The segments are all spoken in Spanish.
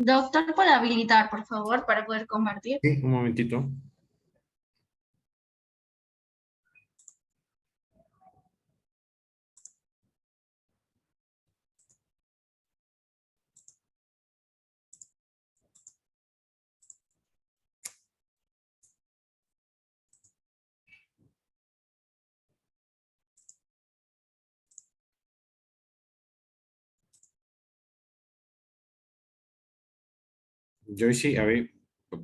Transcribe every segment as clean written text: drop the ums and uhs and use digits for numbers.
Doctor, ¿puede habilitar, por favor, para poder compartir? Sí, un momentito. Joyce, a ver,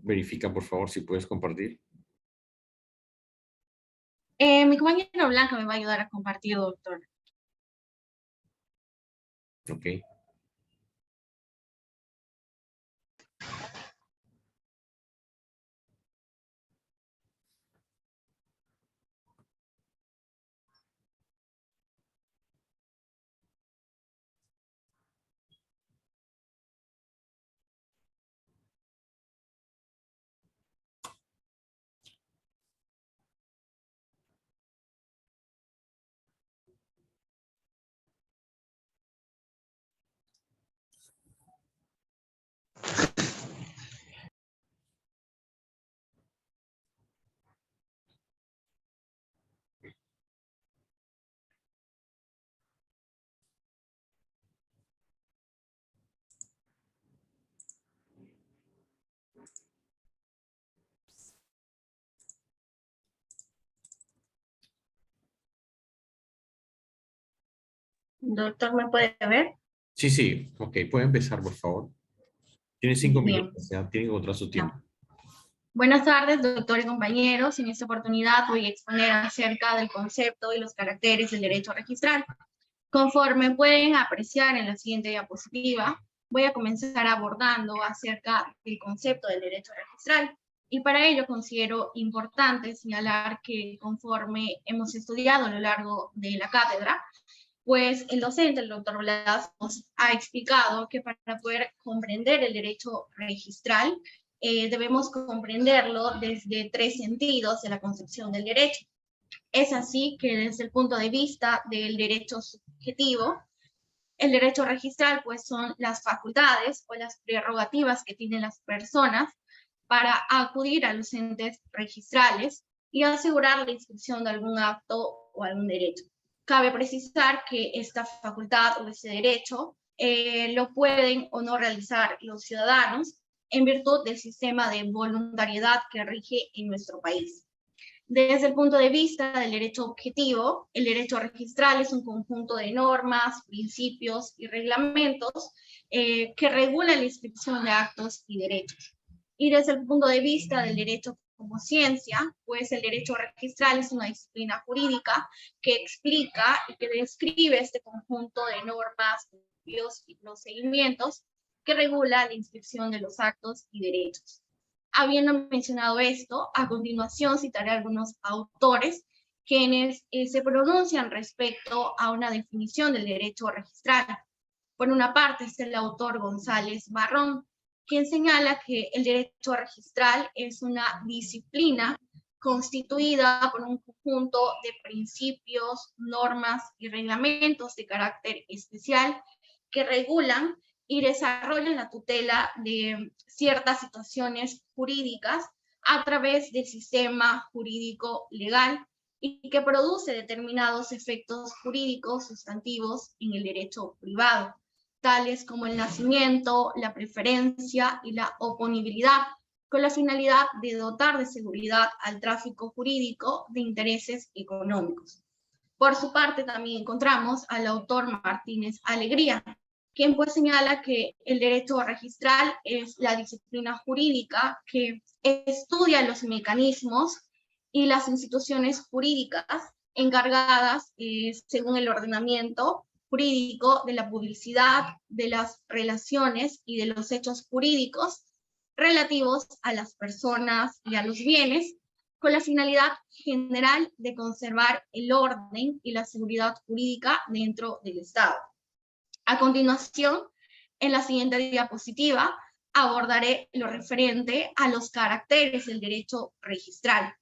verifica por favor si puedes compartir. Mi compañero Blanca me va a ayudar a compartir, doctor. Ok. Doctor, ¿me puede ver? Sí, sí, ok, puede empezar por favor. Tiene 5 minutos, Bien. ya tiene que encontrar su tiempo. Ya. Buenas tardes, doctor y compañeros. En esta oportunidad voy a exponer acerca del concepto y los caracteres del derecho registral. Conforme pueden apreciar en la siguiente diapositiva, voy a comenzar abordando acerca del concepto del derecho registral. Y para ello considero importante señalar que conforme hemos estudiado a lo largo de la cátedra, pues el docente, el doctor Blas, nos ha explicado que para poder comprender el derecho registral, debemos comprenderlo desde tres sentidos de la concepción del derecho. Es así que desde el punto de vista del derecho subjetivo, el derecho registral pues son las facultades o las prerrogativas que tienen las personas para acudir a los entes registrales y asegurar la inscripción de algún acto o algún derecho. Cabe precisar que esta facultad o ese derecho lo pueden o no realizar los ciudadanos en virtud del sistema de voluntariedad que rige en nuestro país. Desde el punto de vista del derecho objetivo, el derecho registral es un conjunto de normas, principios y reglamentos que regulan la inscripción de actos y derechos. Y desde el punto de vista del derecho como ciencia, pues el derecho registral es una disciplina jurídica que explica y que describe este conjunto de normas, principios y procedimientos que regula la inscripción de los actos y derechos. Habiendo mencionado esto, a continuación citaré algunos autores quienes se pronuncian respecto a una definición del derecho registral. Por una parte es el autor González Barrón, quien señala que el derecho registral es una disciplina constituida por un conjunto de principios, normas y reglamentos de carácter especial que regulan y desarrollan la tutela de ciertas situaciones jurídicas a través del sistema jurídico legal y que produce determinados efectos jurídicos sustantivos en el derecho privado, tales como el nacimiento, la preferencia y la oponibilidad, con la finalidad de dotar de seguridad al tráfico jurídico de intereses económicos. Por su parte, también encontramos al autor Martínez Alegría, quien pues señala que el derecho registral es la disciplina jurídica que estudia los mecanismos y las instituciones jurídicas encargadas, según el ordenamiento jurídico, de la publicidad, de las relaciones y de los hechos jurídicos relativos a las personas y a los bienes, con la finalidad general de conservar el orden y la seguridad jurídica dentro del Estado. A continuación, en la siguiente diapositiva, abordaré lo referente a los caracteres del derecho registral.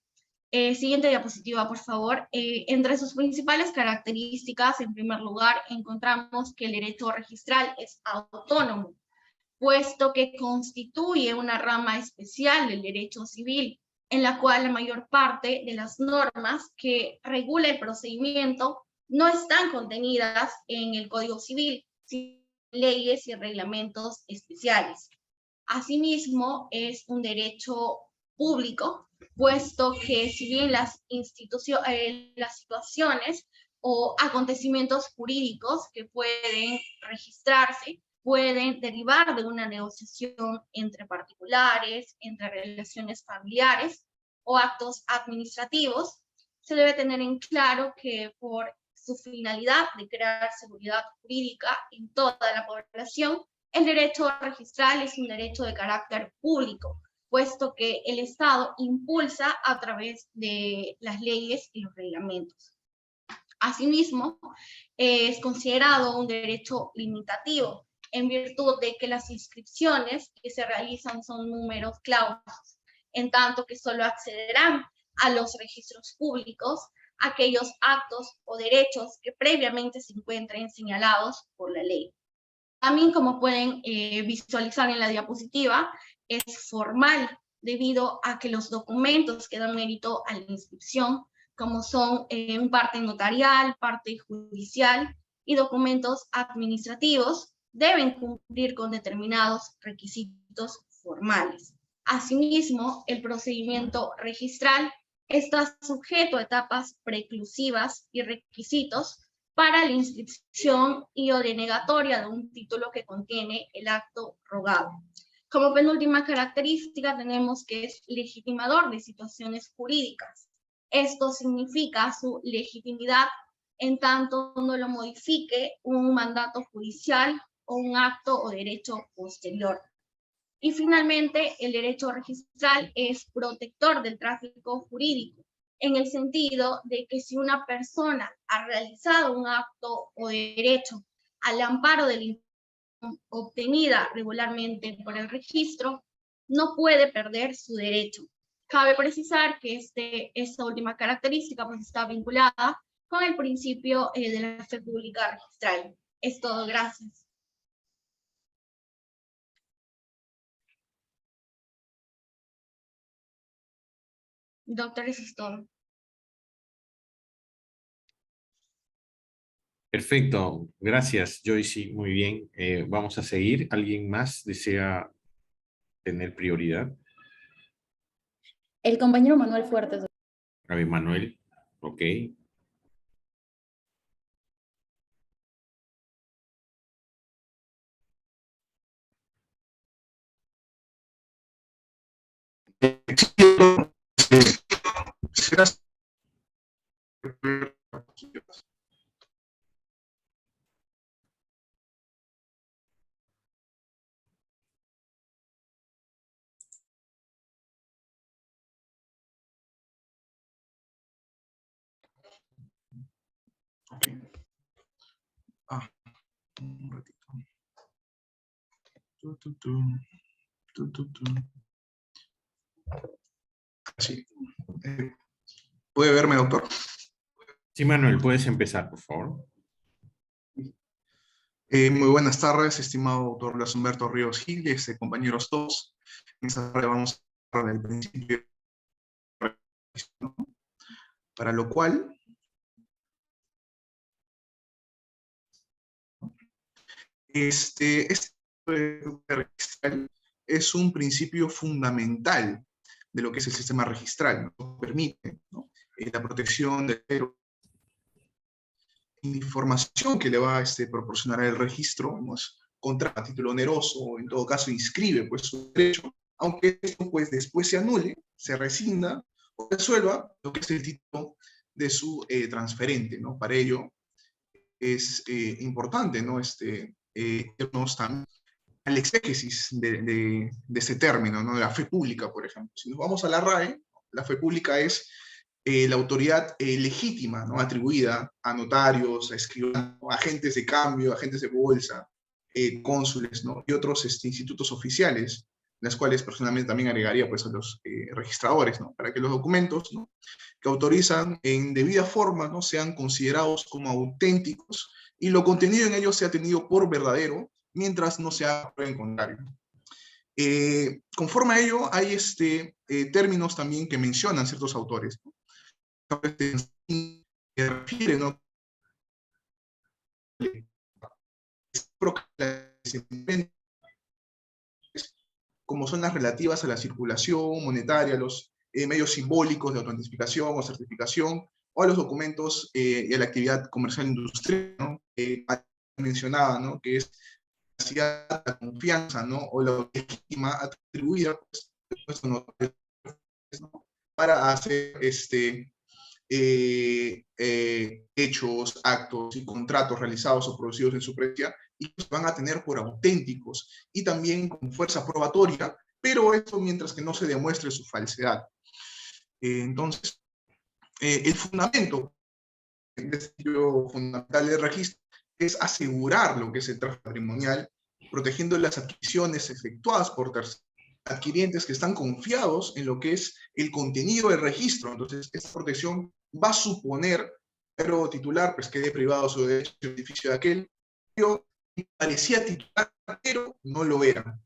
Siguiente diapositiva, por favor. Entre sus principales características, en primer lugar, encontramos que el derecho registral es autónomo. puesto que constituye una rama especial del derecho civil, en la cual la mayor parte de las normas que regula el procedimiento no están contenidas en el Código Civil, sino en leyes y reglamentos especiales. Asimismo, es un derecho público, puesto que si bien las situaciones o acontecimientos jurídicos que pueden registrarse pueden derivar de una negociación entre particulares, entre relaciones familiares o actos administrativos, se debe tener en claro que por su finalidad de crear seguridad jurídica en toda la población, el derecho registral es un derecho de carácter público, puesto que el Estado impulsa a través de las leyes y los reglamentos. Asimismo, es considerado un derecho limitativo, en virtud de que las inscripciones que se realizan son números clausos, en tanto que solo accederán a los registros públicos aquellos actos o derechos que previamente se encuentren señalados por la ley. También, como pueden visualizar en la diapositiva, es formal debido a que los documentos que dan mérito a la inscripción, como son parte notarial, parte judicial y documentos administrativos, deben cumplir con determinados requisitos formales. Asimismo, el procedimiento registral está sujeto a etapas preclusivas y requisitos para la inscripción y o denegatoria de un título que contiene el acto rogado. Como penúltima característica tenemos que es legitimador de situaciones jurídicas. Esto significa su legitimidad en tanto no lo modifique un mandato judicial o un acto o derecho posterior. Y finalmente, el derecho registral es protector del tráfico jurídico, en el sentido de que si una persona ha realizado un acto o derecho al amparo de la información obtenida regularmente por el registro, no puede perder su derecho. Cabe precisar que esta última característica pues, está vinculada con el principio de la fe pública registral. Es todo, gracias. Doctor, eso es todo. Perfecto, gracias Joyce, muy bien. Vamos a seguir. ¿Alguien más desea tener prioridad? El compañero Manuel Fuertes. A ver, Manuel, ok. Okay. Un ratito. Sí. ¿Puede verme, doctor? Sí, Manuel, puedes empezar, por favor. Muy buenas tardes, estimado doctor Luis Humberto Ríos Gil, compañeros todos. En esta tarde vamos a hablar del principio, ¿no? Para lo cual este registral es un principio fundamental de lo que es el sistema registral, nos permite, ¿no? La protección de la información que le va a proporcionar el registro, ¿no? Contra a título oneroso, o en todo caso inscribe pues, su derecho, aunque esto pues, después se anule, se rescinda o resuelva lo que es el título de su transferente, ¿no? Para ello es importante, ¿no? Irnos también al exégesis de este término, ¿no? De la fe pública, por ejemplo. Si nos vamos a la RAE, la fe pública es la autoridad legítima, ¿no? Atribuida a notarios, a escribanos, a agentes de cambio, agentes de bolsa, cónsules, ¿no? Y otros institutos oficiales, las cuales personalmente también agregaría pues, a los registradores, ¿no? Para que los documentos, ¿no? que autorizan en debida forma, ¿no? sean considerados como auténticos y lo contenido en ellos sea tenido por verdadero mientras no se haga prueba en contrario. Conforme a ello, hay términos también que mencionan ciertos autores, ¿no? Que refieren, ¿no?, como son las relativas a la circulación monetaria, los medios simbólicos de autoidentificación o certificación, o a los documentos y a la actividad comercial industrial, ¿no?, mencionaba, ¿no?, que es la confianza, ¿no?, o la legítima atribuida, pues, ¿no?, para hacer hechos, actos y contratos realizados o producidos en su presencia, y que se van a tener por auténticos y también con fuerza probatoria, pero esto mientras que no se demuestre su falsedad. Entonces, el fundamento, el principio fundamental del registro es asegurar lo que es el tráfico patrimonial, protegiendo las adquisiciones efectuadas por terceros adquirientes que están confiados en lo que es el contenido del registro. Entonces, esta protección va a suponer, pero titular, pues quede privado su derecho al beneficio de aquel, pero parecía titular, pero no lo era.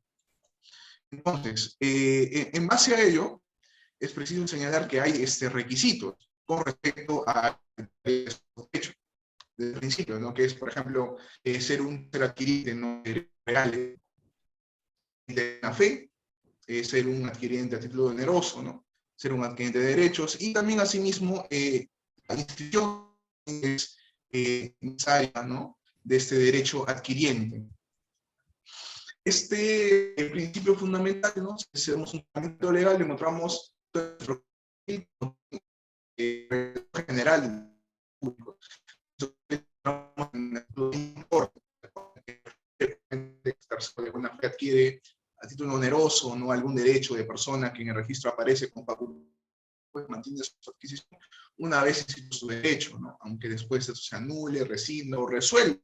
Entonces, en base a ello, es preciso señalar que hay requisitos con respecto a hecho desde el principio, ¿no?, que es, por ejemplo, ser un ser adquiriente no real de la fe, ser un adquiriente a título oneroso, ¿no?, ser un adquiriente de derechos, y también, asimismo, la institución es necesaria, ¿no?, de este derecho adquiriente. El principio fundamental, ¿no?, si hacemos un fundamento legal, le encontramos general público. De buena fe adquiere a título oneroso, no algún derecho de persona que en el registro aparece con facultad, pues mantiene su adquisición una vez instituido su derecho, ¿no?, aunque después esto se anule, rescinda o resuelva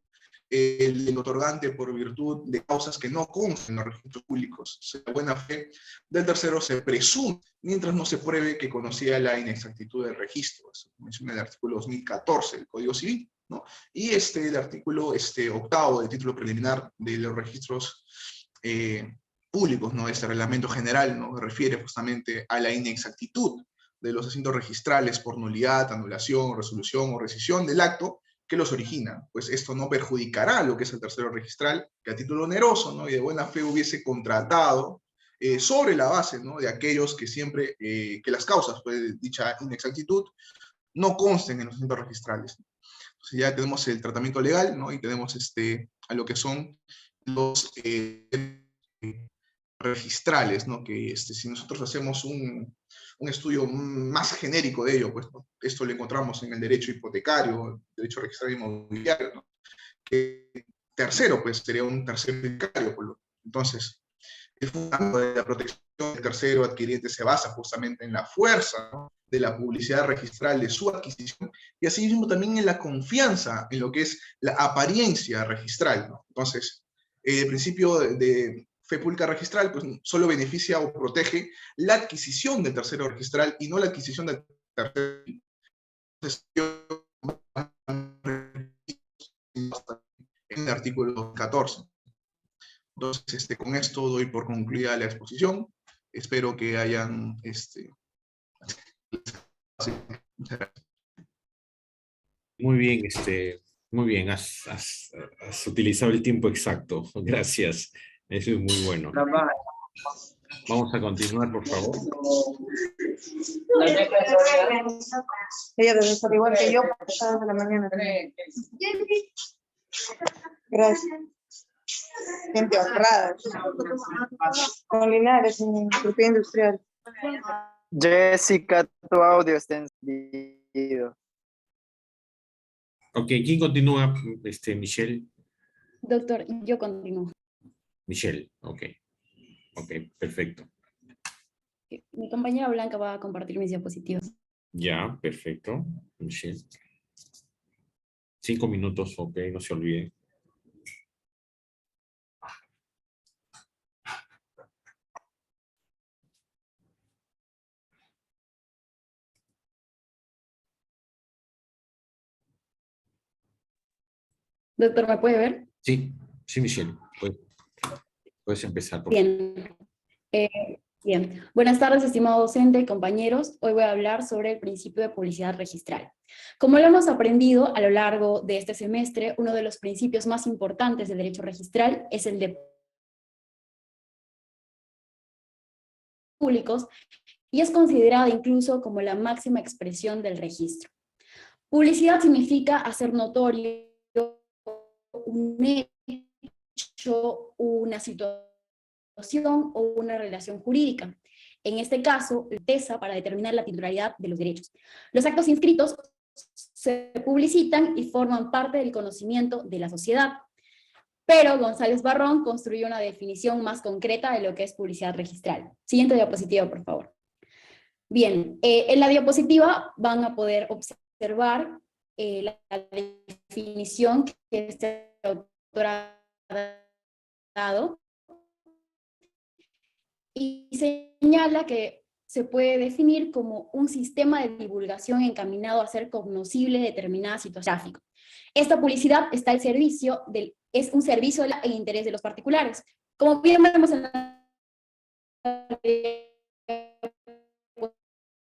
el otorgante por virtud de causas que no constan en los registros públicos. O sea, la buena fe del tercero se presume mientras no se pruebe que conocía la inexactitud del registro. Eso menciona el artículo 2014 del Código Civil, ¿no? Y el artículo octavo del título preliminar de los registros públicos, ¿no?, este reglamento general, ¿no?, refiere justamente a la inexactitud de los asientos registrales por nulidad, anulación, resolución o rescisión del acto que los origina. Pues esto no perjudicará lo que es el tercero registral, que a título oneroso, ¿no?, y de buena fe hubiese contratado sobre la base, ¿no?, de aquellos que siempre, que las causas, pues, de dicha inexactitud no consten en los asientos registrales. Entonces ya tenemos el tratamiento legal, ¿no?, y tenemos a lo que son los registrales, ¿no?, que si nosotros hacemos un estudio más genérico de ello, pues, ¿no?, esto lo encontramos en el derecho hipotecario, derecho registral inmobiliario, ¿no?, que tercero, pues, sería un tercero hipotecario. Entonces, el fundamento de la protección del tercero adquiriente se basa justamente en la fuerza, ¿no?, de la publicidad registral de su adquisición, y asimismo también en la confianza en lo que es la apariencia registral, ¿no? Entonces, el principio de fe pública registral, pues, solo beneficia o protege la adquisición del tercero registral y no la adquisición del tercero. Entonces, en el artículo 14. Entonces, con esto doy por concluida la exposición. Espero que hayan Muy bien, muy bien, has utilizado el tiempo exacto. Gracias, eso es muy bueno. Vamos a continuar, por favor. Ella debe estar igual que yo, porque está desde la mañana. Gracias. Gente honrada. Con Linares, en propiedad industrial. Jessica, tu audio está encendido. Ok, ¿quién continúa? Michelle. Doctor, yo continúo. Michelle, ok. Ok, perfecto. Mi compañera Blanca va a compartir mis diapositivas. Ya, perfecto. Michelle. 5 minutos, ok, no se olvide. Doctor, ¿me puede ver? Sí, sí, Michelle. Puedes empezar, por favor. Bien. Bien. Buenas tardes, estimado docente y compañeros. Hoy voy a hablar sobre el principio de publicidad registral. Como lo hemos aprendido a lo largo de este semestre, uno de los principios más importantes del derecho registral es el de públicos y es considerada incluso como la máxima expresión del registro. Publicidad significa hacer notorio un hecho, una situación o una relación jurídica. En este caso, la tesa para determinar la titularidad de los derechos. Los actos inscritos se publicitan y forman parte del conocimiento de la sociedad. Pero González Barrón construyó una definición más concreta de lo que es publicidad registral. Siguiente diapositiva, por favor. Bien, en la diapositiva van a poder observar la definición que este autor ha dado y señala que se puede definir como un sistema de divulgación encaminado a hacer cognoscible determinada situación tráfico. Esta publicidad está al servicio es un servicio en interés de los particulares. Como bien vemos en la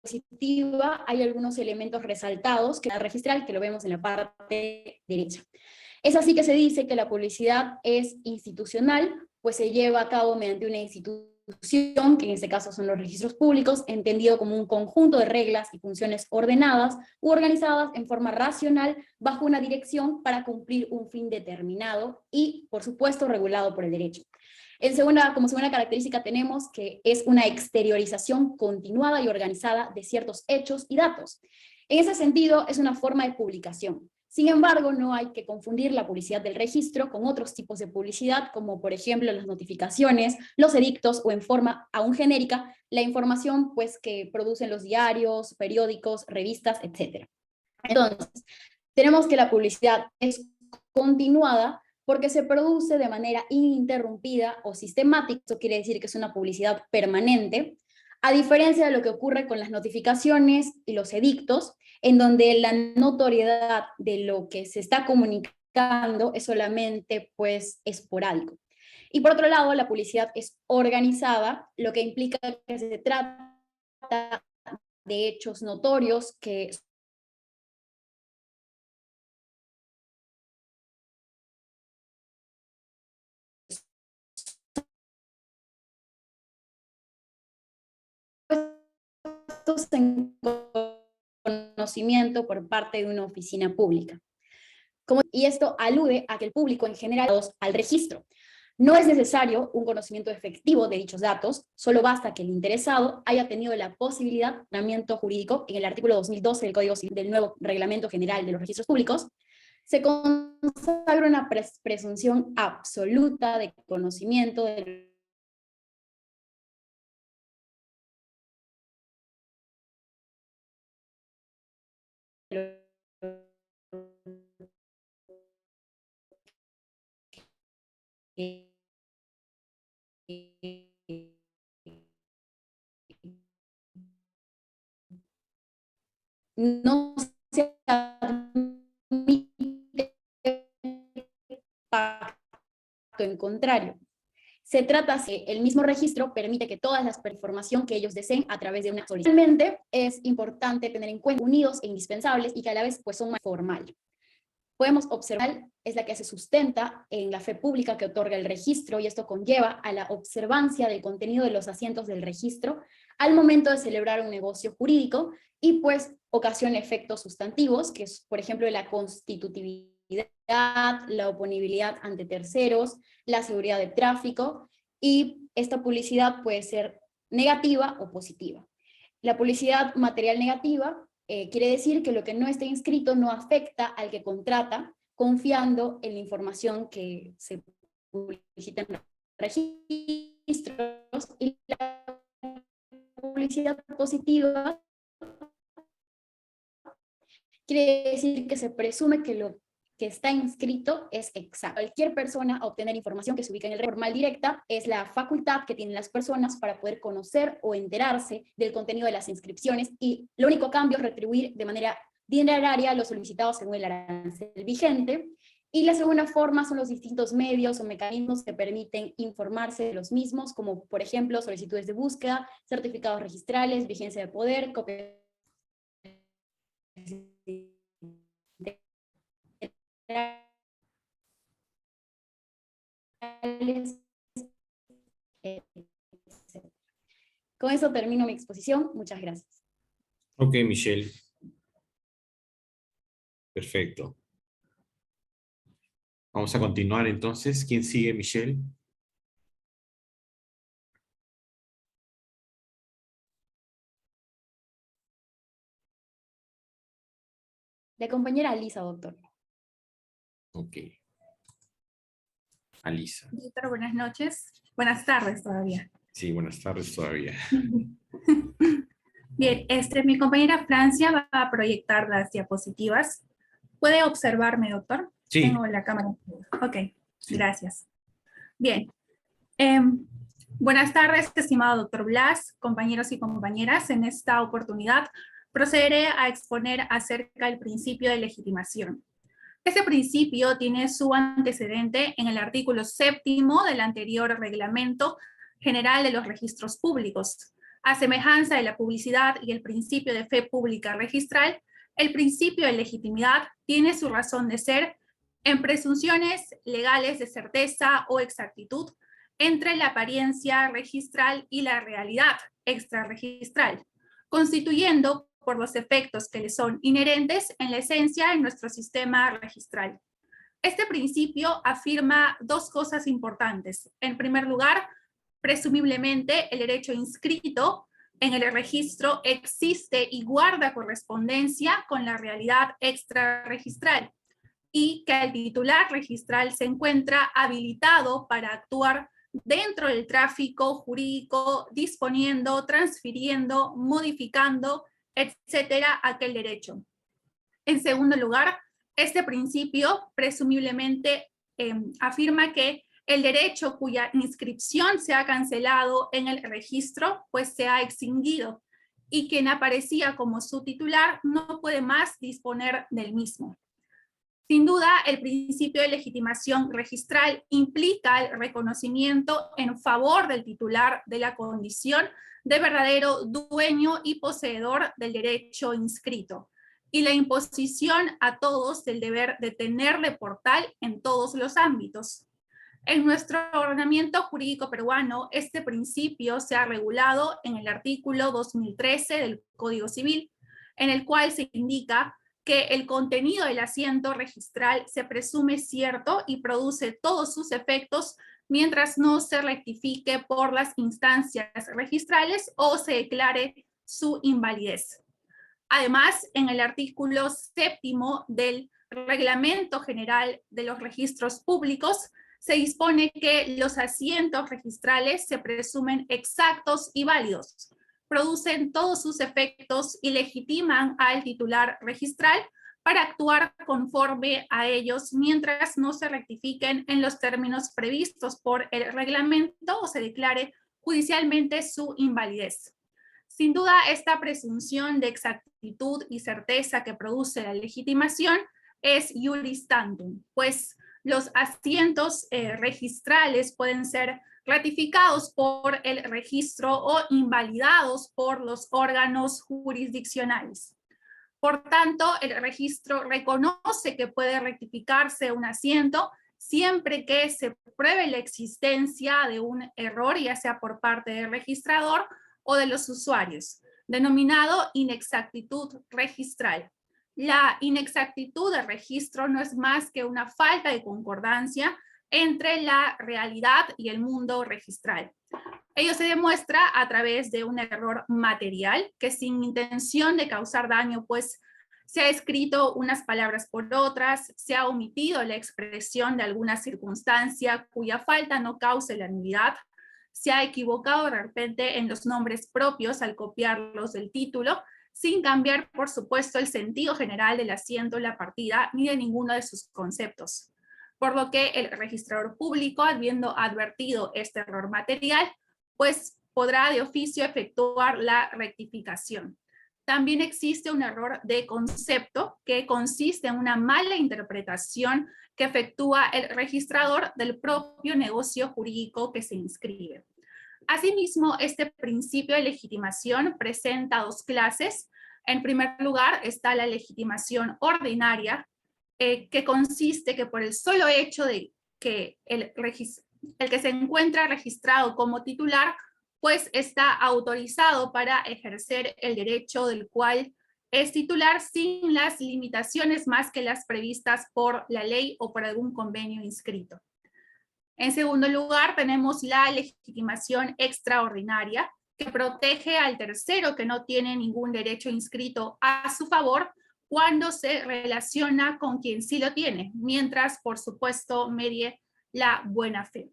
diapositiva, hay algunos elementos resaltados que la registral, que lo vemos en la parte derecha. Es así que se dice que la publicidad es institucional, pues se lleva a cabo mediante una institución, que en este caso son los registros públicos, entendido como un conjunto de reglas y funciones ordenadas u organizadas en forma racional bajo una dirección para cumplir un fin determinado y, por supuesto, regulado por el derecho. Como segunda característica tenemos que es una exteriorización continuada y organizada de ciertos hechos y datos. En ese sentido, es una forma de publicación. Sin embargo, no hay que confundir la publicidad del registro con otros tipos de publicidad, como por ejemplo las notificaciones, los edictos o en forma aún genérica, la información pues, que producen los diarios, periódicos, revistas, etc. Entonces, tenemos que la publicidad es continuada porque se produce de manera ininterrumpida o sistemática. Eso quiere decir que es una publicidad permanente, a diferencia de lo que ocurre con las notificaciones y los edictos, en donde la notoriedad de lo que se está comunicando es solamente pues esporádico. Y por otro lado, la publicidad es organizada, lo que implica que se trata de hechos notorios que en conocimiento por parte de una oficina pública. Y esto alude a que el público en general al registro. No es necesario un conocimiento efectivo de dichos datos, solo basta que el interesado haya tenido la posibilidad de ordenamiento jurídico en el artículo 2012 del Código Civil del nuevo Reglamento General de los Registros Públicos. Se consagra una presunción absoluta de conocimiento de no se admite pacto en contrario. Se trata de el mismo registro permite que todas las información que ellos deseen a través de una solicitud. Realmente es importante tener en cuenta unidos e indispensables y que a la vez pues son más formal. Podemos observar es la que se sustenta en la fe pública que otorga el registro y esto conlleva a la observancia del contenido de los asientos del registro al momento de celebrar un negocio jurídico y pues ocasiona efectos sustantivos que es por ejemplo la constitutividad, la oponibilidad ante terceros, la seguridad de tráfico y esta publicidad puede ser negativa o positiva. La publicidad material negativa quiere decir que lo que no está inscrito no afecta al que contrata, confiando en la información que se publicita en registros, y la publicidad positiva quiere decir que se presume que lo que está inscrito es exacto. Cualquier persona a obtener información que se ubica en el formal directa es la facultad que tienen las personas para poder conocer o enterarse del contenido de las inscripciones y lo único cambio es retribuir de manera dineraria lo solicitado según el arancel vigente Y la segunda forma son los distintos medios o mecanismos que permiten informarse de los mismos, como por ejemplo solicitudes de búsqueda, certificados registrales, vigencia de poder, copias etc. Con eso termino mi exposición. Muchas gracias. Ok, Michelle. Perfecto. Vamos a continuar entonces. ¿Quién sigue, Michelle? La compañera Alisa, doctor. Ok. Alisa. Doctor, buenas noches. Buenas tardes todavía. Sí, buenas tardes todavía. Bien, mi compañera Francia va a proyectar las diapositivas. ¿Puede observarme, doctor? Sí. Tengo la cámara. Ok, Sí. gracias. Bien. Buenas tardes, estimado doctor Blas, compañeros y compañeras. En esta oportunidad procederé a exponer acerca del principio de legitimación. Este principio tiene su antecedente en el artículo 7º del anterior Reglamento General de los Registros Públicos. A semejanza de la publicidad y el principio de fe pública registral, el principio de legitimidad tiene su razón de ser en presunciones legales de certeza o exactitud entre la apariencia registral y la realidad extrarregistral, constituyendo por los efectos que le son inherentes en la esencia de nuestro sistema registral. Este principio afirma dos cosas importantes. En primer lugar, presumiblemente el derecho inscrito en el registro existe y guarda correspondencia con la realidad extrarregistral, y que el titular registral se encuentra habilitado para actuar dentro del tráfico jurídico, disponiendo, transfiriendo, modificando, etcétera, aquel derecho. En segundo lugar, este principio presumiblemente afirma que el derecho cuya inscripción se ha cancelado en el registro, pues se ha extinguido, y quien aparecía como su titular no puede más disponer del mismo. Sin duda, el principio de legitimación registral implica el reconocimiento en favor del titular de la condición de verdadero dueño y poseedor del derecho inscrito, y la imposición a todos del deber de tenerle por tal en todos los ámbitos. En nuestro ordenamiento jurídico peruano, este principio se ha regulado en el artículo 2013 del Código Civil, en el cual se indica que el contenido del asiento registral se presume cierto y produce todos sus efectos mientras no se rectifique por las instancias registrales o se declare su invalidez. Además, en el artículo 7º del Reglamento General de los Registros Públicos, se dispone que los asientos registrales se presumen exactos y válidos, producen todos sus efectos y legitiman al titular registral para actuar conforme a ellos mientras no se rectifiquen en los términos previstos por el reglamento o se declare judicialmente su invalidez. Sin duda, esta presunción de exactitud y certeza que produce la legitimación es iuris tantum, pues los asientos registrales pueden ser ratificados por el registro o invalidados por los órganos jurisdiccionales. Por tanto, el registro reconoce que puede rectificarse un asiento siempre que se pruebe la existencia de un error, ya sea por parte del registrador o de los usuarios, denominado inexactitud registral. La inexactitud de registro no es más que una falta de concordancia entre la realidad y el mundo registral. Ello se demuestra a través de un error material que sin intención de causar daño, pues se ha escrito unas palabras por otras, se ha omitido la expresión de alguna circunstancia cuya falta no cause la nulidad, se ha equivocado de repente en los nombres propios al copiarlos del título, sin cambiar, por supuesto, el sentido general del asiento, la partida, ni de ninguno de sus conceptos. Por lo que el registrador público, habiendo advertido este error material, pues podrá de oficio efectuar la rectificación. también existe un error de concepto que consiste en una mala interpretación que efectúa el registrador del propio negocio jurídico que se inscribe. Asimismo, este principio de legitimación presenta dos clases. En primer lugar está la legitimación ordinaria, que consiste que por el solo hecho de que el que se encuentra registrado como titular, pues está autorizado para ejercer el derecho del cual es titular sin las limitaciones más que las previstas por la ley o por algún convenio inscrito. En segundo lugar, tenemos la legitimación extraordinaria, que protege al tercero que no tiene ningún derecho inscrito a su favor cuando se relaciona con quien sí lo tiene, mientras, por supuesto, medie la buena fe.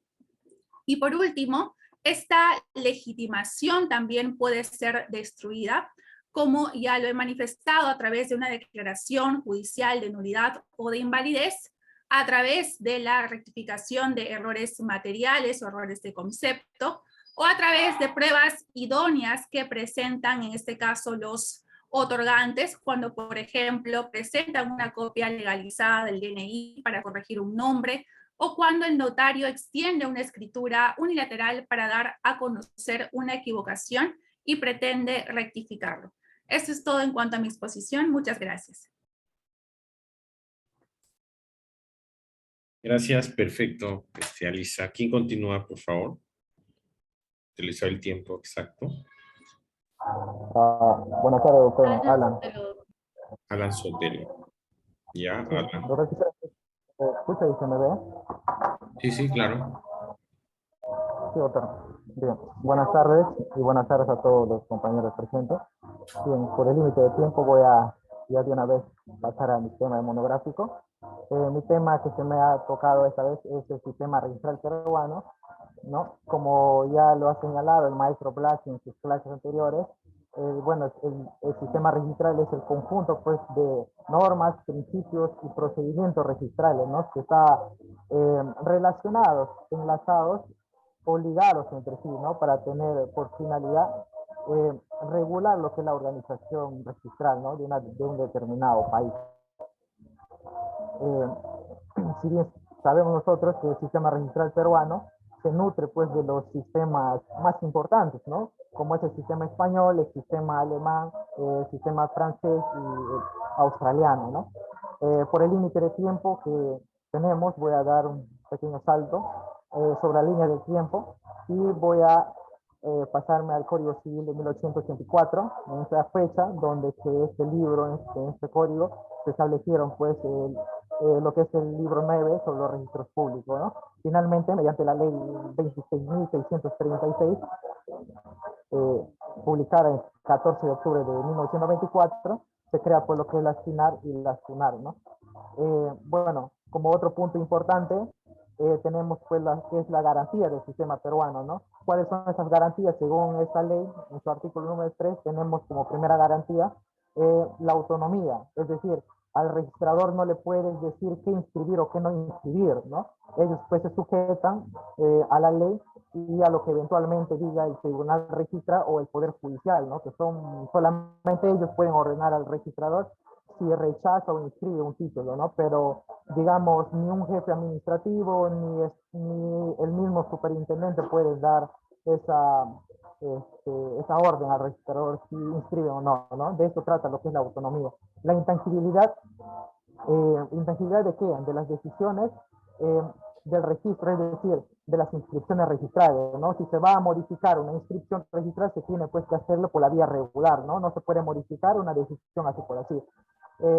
Y por último, esta legitimación también puede ser destruida, como ya lo he manifestado a través de una declaración judicial de nulidad o de invalidez, a través de la rectificación de errores materiales o errores de concepto, o a través de pruebas idóneas que presentan, en este caso, los otorgantes, cuando, por ejemplo, presentan una copia legalizada del DNI para corregir un nombre, o cuando el notario extiende una escritura unilateral para dar a conocer una equivocación y pretende rectificarlo. Esto es todo en cuanto a mi exposición. Muchas gracias. Gracias, perfecto, Alisa. ¿Quién continúa, por favor? Utilizar el tiempo exacto. Buenas tardes, doctor. Alan. Alan Sotelo. Ya, Sí, Alan. doctor, ¿se escucha y se me ve? Sí, claro. Sí, doctor. Bien. Buenas tardes y buenas tardes a todos los compañeros presentes. Bien, por el límite de tiempo voy a ya de una vez pasar a mi tema de monográfico. Mi tema que se me ha tocado esta vez es el sistema registral peruano, ¿no? Como ya lo ha señalado el maestro Blas en sus clases anteriores, bueno, el sistema registral es el conjunto, pues, de normas, principios y procedimientos registrales, ¿no? Que está relacionados, enlazados o ligados entre sí, ¿no? Para tener por finalidad regular lo que es la organización registral, ¿no? De un determinado país. Si bien sabemos nosotros que el sistema registral peruano se nutre, pues, de los sistemas más importantes, ¿no? Como es el sistema español, el sistema alemán, el sistema francés y el australiano, ¿no? Por el límite de tiempo que tenemos, voy a dar un pequeño salto sobre la línea del tiempo y voy a pasarme al Código Civil de 1884, en esa fecha donde que este libro, en este código, se establecieron, pues, lo que es el libro 9 sobre los registros públicos, ¿no? Finalmente, mediante la ley 26.636, publicada el 14 de octubre de 1924, se crea, pues, lo que es la SINAR y la SUNAR, ¿no? Bueno, como otro punto importante, tenemos, pues, que es la garantía del sistema peruano, ¿no? ¿Cuáles son esas garantías? Según esta ley, en su artículo número 3, tenemos como primera garantía la autonomía, es decir, al registrador no le puedes decir qué inscribir o qué no inscribir, ¿no? Ellos, pues, se sujetan a la ley y a lo que eventualmente diga el tribunal registra o el poder judicial, ¿no? Que son solamente ellos pueden ordenar al registrador si rechaza o inscribe un título, ¿no? Pero, digamos, ni un jefe administrativo ni el mismo superintendente puede dar esa orden al registrador si inscribe o no, ¿no? De eso trata lo que es la autonomía. La intangibilidad, ¿intangibilidad de qué? De las decisiones del registro, es decir, de las inscripciones registrales, ¿no? Si se va a modificar una inscripción registral, se tiene, pues, que hacerlo por la vía regular, ¿no? No se puede modificar una decisión así por así.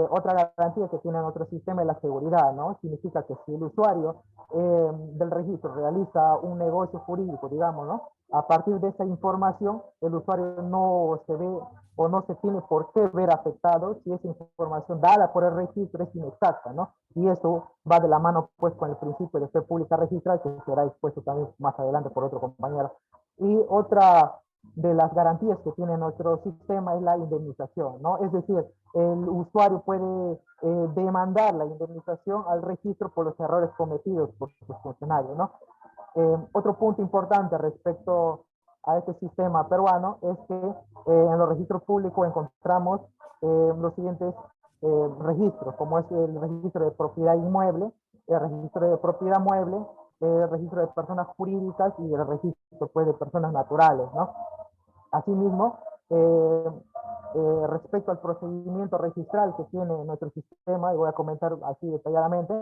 Otra garantía que tiene otro sistema es la seguridad, ¿no? Significa que si el usuario del registro realiza un negocio jurídico, digamos, ¿no? A partir de esa información, el usuario no se ve o no se tiene por qué ver afectado si esa información dada por el registro es inexacta, ¿no? Y eso va de la mano, pues, con el principio de fe pública registral, que será expuesto también más adelante por otro compañero. Y otra de las garantías que tiene nuestro sistema es la indemnización, ¿no? Es decir, el usuario puede demandar la indemnización al registro por los errores cometidos por sus funcionarios, ¿no? Otro punto importante respecto a este sistema peruano es que en los registros públicos encontramos los siguientes registros, como es el registro de propiedad inmueble, el registro de propiedad mueble, el registro de personas jurídicas y el registro pues, de personas naturales, ¿no? Asimismo, respecto al procedimiento registral que tiene nuestro sistema, y voy a comentar así detalladamente,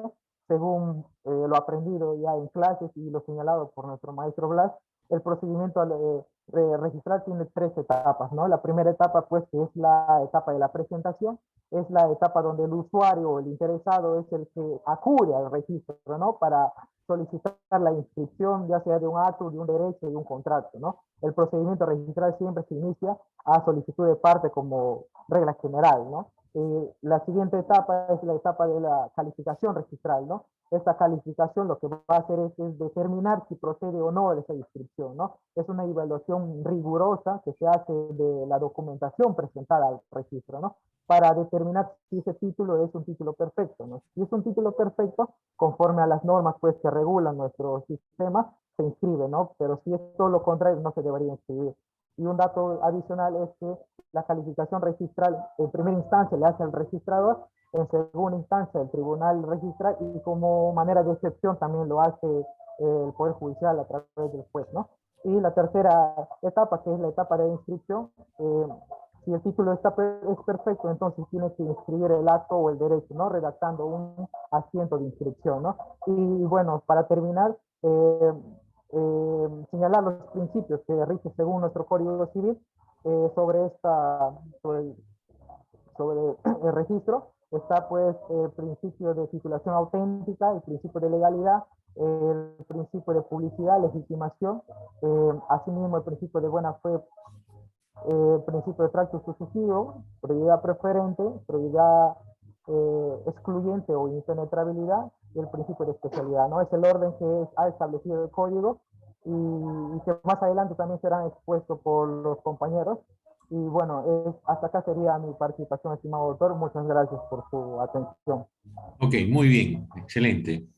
según lo aprendido ya en clases y lo señalado por nuestro maestro Blas, el procedimiento registral tiene 3 etapas, ¿no? La primera etapa, pues, que es la etapa de la presentación, es la etapa donde el usuario o el interesado es el que acude al registro, ¿no? Para solicitar la inscripción, ya sea de un acto, de un derecho, de un contrato, ¿no? El procedimiento registral siempre se inicia a solicitud de parte como regla general, ¿no? La siguiente etapa es la etapa de la calificación registral, ¿no? Esta calificación lo que va a hacer es determinar si procede o no esa inscripción, ¿no? Es una evaluación rigurosa que se hace de la documentación presentada al registro, ¿no? Para determinar si ese título es un título perfecto, ¿no? Si es un título perfecto, conforme a las normas pues que regulan nuestro sistema, se inscribe, ¿no? Pero si es todo lo contrario, no se debería inscribir. Y un dato adicional es que la calificación registral en primera instancia le hace al registrador, en segunda instancia el tribunal registra y como manera de excepción también lo hace el Poder Judicial a través del juez, ¿no? Y la tercera etapa, que es la etapa de inscripción, si el título es perfecto, entonces tiene que inscribir el acto o el derecho, ¿no? Redactando un asiento de inscripción, ¿no? Y bueno, para terminar, señalar los principios que rigen según nuestro Código Civil sobre el registro. Está pues el principio de titulación auténtica, el principio de legalidad, el principio de publicidad, legitimación, asimismo el principio de buena fe, el principio de tracto sucesivo, prioridad preferente, prioridad excluyente o impenetrabilidad y el principio de especialidad, ¿no? Es el orden que ha establecido el código y que más adelante también serán expuestos por los compañeros. Y bueno, hasta acá sería mi participación, estimado doctor. Muchas gracias por su atención. Ok, muy bien, excelente.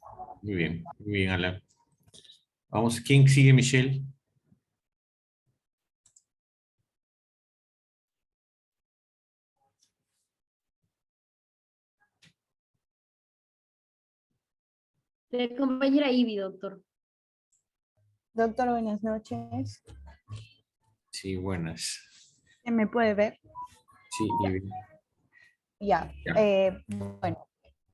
Muy bien, Alan. Vamos, ¿quién sigue, Michelle? La compañera Ivy, doctor. Doctor, buenas noches. Sí, buenas. ¿Me puede ver? Sí, Ivy. Ya. Bueno,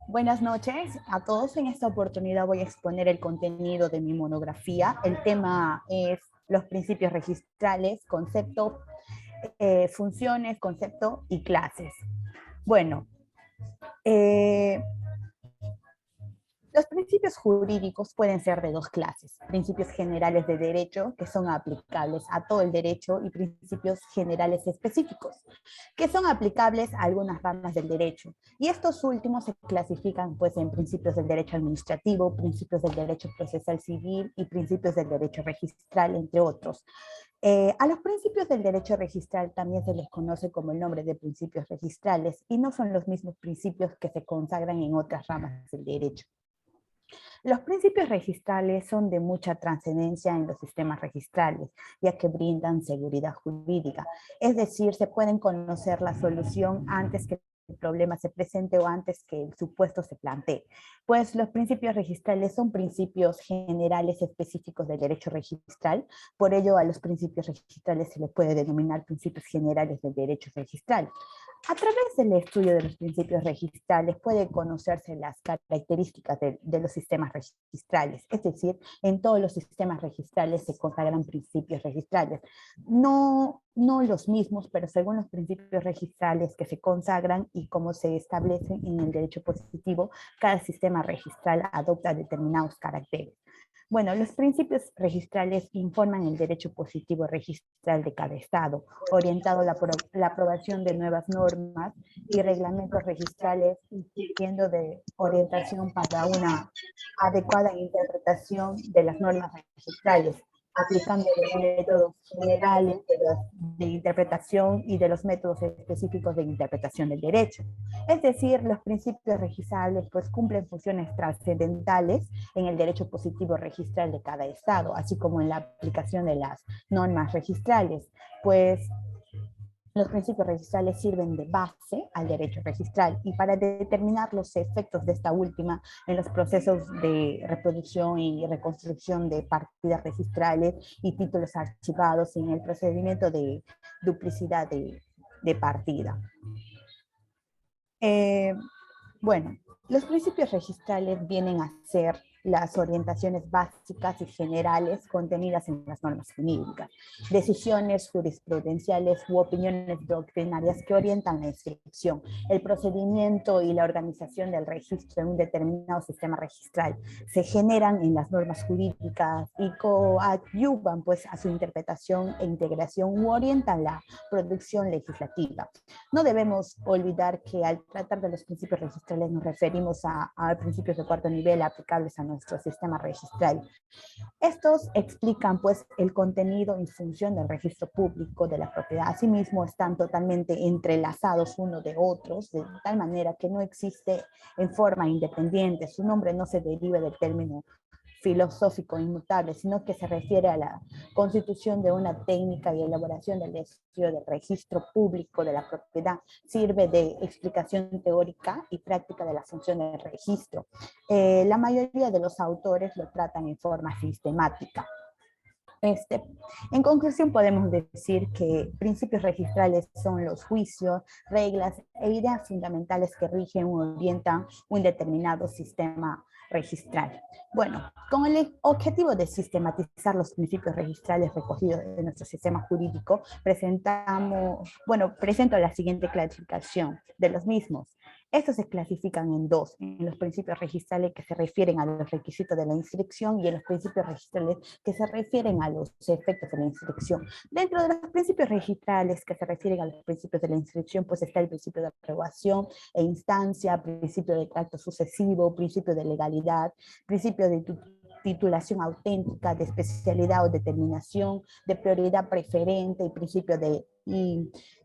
buenas noches a todos. En esta oportunidad voy a exponer el contenido de mi monografía. El tema es los principios registrales, concepto, funciones, concepto y clases. Bueno, los principios jurídicos pueden ser de 2 clases: principios generales de derecho, que son aplicables a todo el derecho, y principios generales específicos, que son aplicables a algunas ramas del derecho. Y estos últimos se clasifican pues en principios del derecho administrativo, principios del derecho procesal civil y principios del derecho registral, entre otros. A los principios del derecho registral también se les conoce como el nombre de principios registrales y no son los mismos principios que se consagran en otras ramas del derecho. Los principios registrales son de mucha trascendencia en los sistemas registrales, ya que brindan seguridad jurídica. Es decir, se pueden conocer la solución antes que el problema se presente o antes que el supuesto se plantee. Pues los principios registrales son principios generales específicos del derecho registral, por ello a los principios registrales se les puede denominar principios generales del derecho registral. A través del estudio de los principios registrales puede conocerse las características de los sistemas registrales, es decir, en todos los sistemas registrales se consagran principios registrales. No los mismos, pero según los principios registrales que se consagran y cómo se establecen en el derecho positivo, cada sistema registral adopta determinados caracteres. Bueno, los principios registrales informan el derecho positivo registral de cada estado, orientado a la aprobación de nuevas normas y reglamentos registrales, sirviendo de orientación para una adecuada interpretación de las normas registrales. aplicando los métodos generales de interpretación y de los métodos específicos de interpretación del derecho. Es decir, los principios registrables pues cumplen funciones trascendentales en el derecho positivo registral de cada estado, así como en la aplicación de las normas registrales, pues los principios registrales sirven de base al derecho registral y para determinar los efectos de esta última en los procesos de reproducción y reconstrucción de partidas registrales y títulos archivados en el procedimiento de duplicidad de partida. Bueno, los principios registrales vienen a ser las orientaciones básicas y generales contenidas en las normas jurídicas, decisiones jurisprudenciales u opiniones doctrinarias que orientan la inscripción, el procedimiento y la organización del registro en un determinado sistema registral. Se generan en las normas jurídicas y coadyuvan pues a su interpretación e integración u orientan la producción legislativa. No debemos olvidar que al tratar de los principios registrales nos referimos a principios de cuarto nivel aplicables a nuestro sistema registral. Estos explican pues el contenido y función del registro público de la propiedad. Asimismo están totalmente entrelazados uno de otros, de tal manera que no existe en forma independiente. Su nombre no se deriva del término filosófico inmutable, sino que se refiere a la constitución de una técnica y elaboración del estudio del registro público de la propiedad. Sirve de explicación teórica y práctica de la función del registro. La mayoría de los autores lo tratan en forma sistemática. En conclusión, podemos decir que principios registrales son los juicios, reglas e ideas fundamentales que rigen o orientan un determinado sistema registral. Bueno, con el objetivo de sistematizar los principios registrales recogidos en nuestro sistema jurídico, presento la siguiente clasificación de los mismos. Estos se clasifican en dos, en los principios registrales que se refieren a los requisitos de la inscripción y en los principios registrales que se refieren a los efectos de la inscripción. Dentro de los principios registrales que se refieren a los principios de la inscripción, pues está el principio de aprobación e instancia, principio de tracto sucesivo, principio de legalidad, principio de titulación auténtica, de especialidad o determinación, de prioridad preferente y principio de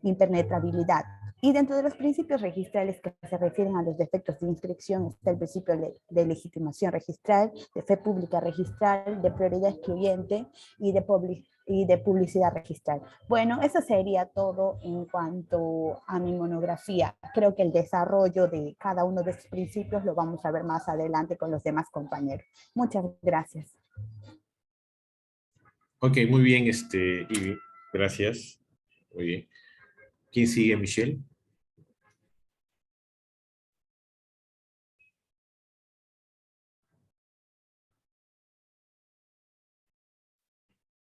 impenetrabilidad. Y dentro de los principios registrales que se refieren a los defectos de inscripción está el principio de legitimación registral, de fe pública registral, de prioridad excluyente y de publicidad registral. Bueno, eso sería todo en cuanto a mi monografía. Creo que el desarrollo de cada uno de estos principios lo vamos a ver más adelante con los demás compañeros. Muchas gracias. Ok, muy bien, Ivy. Gracias. Muy bien. ¿Quién sigue, Michelle?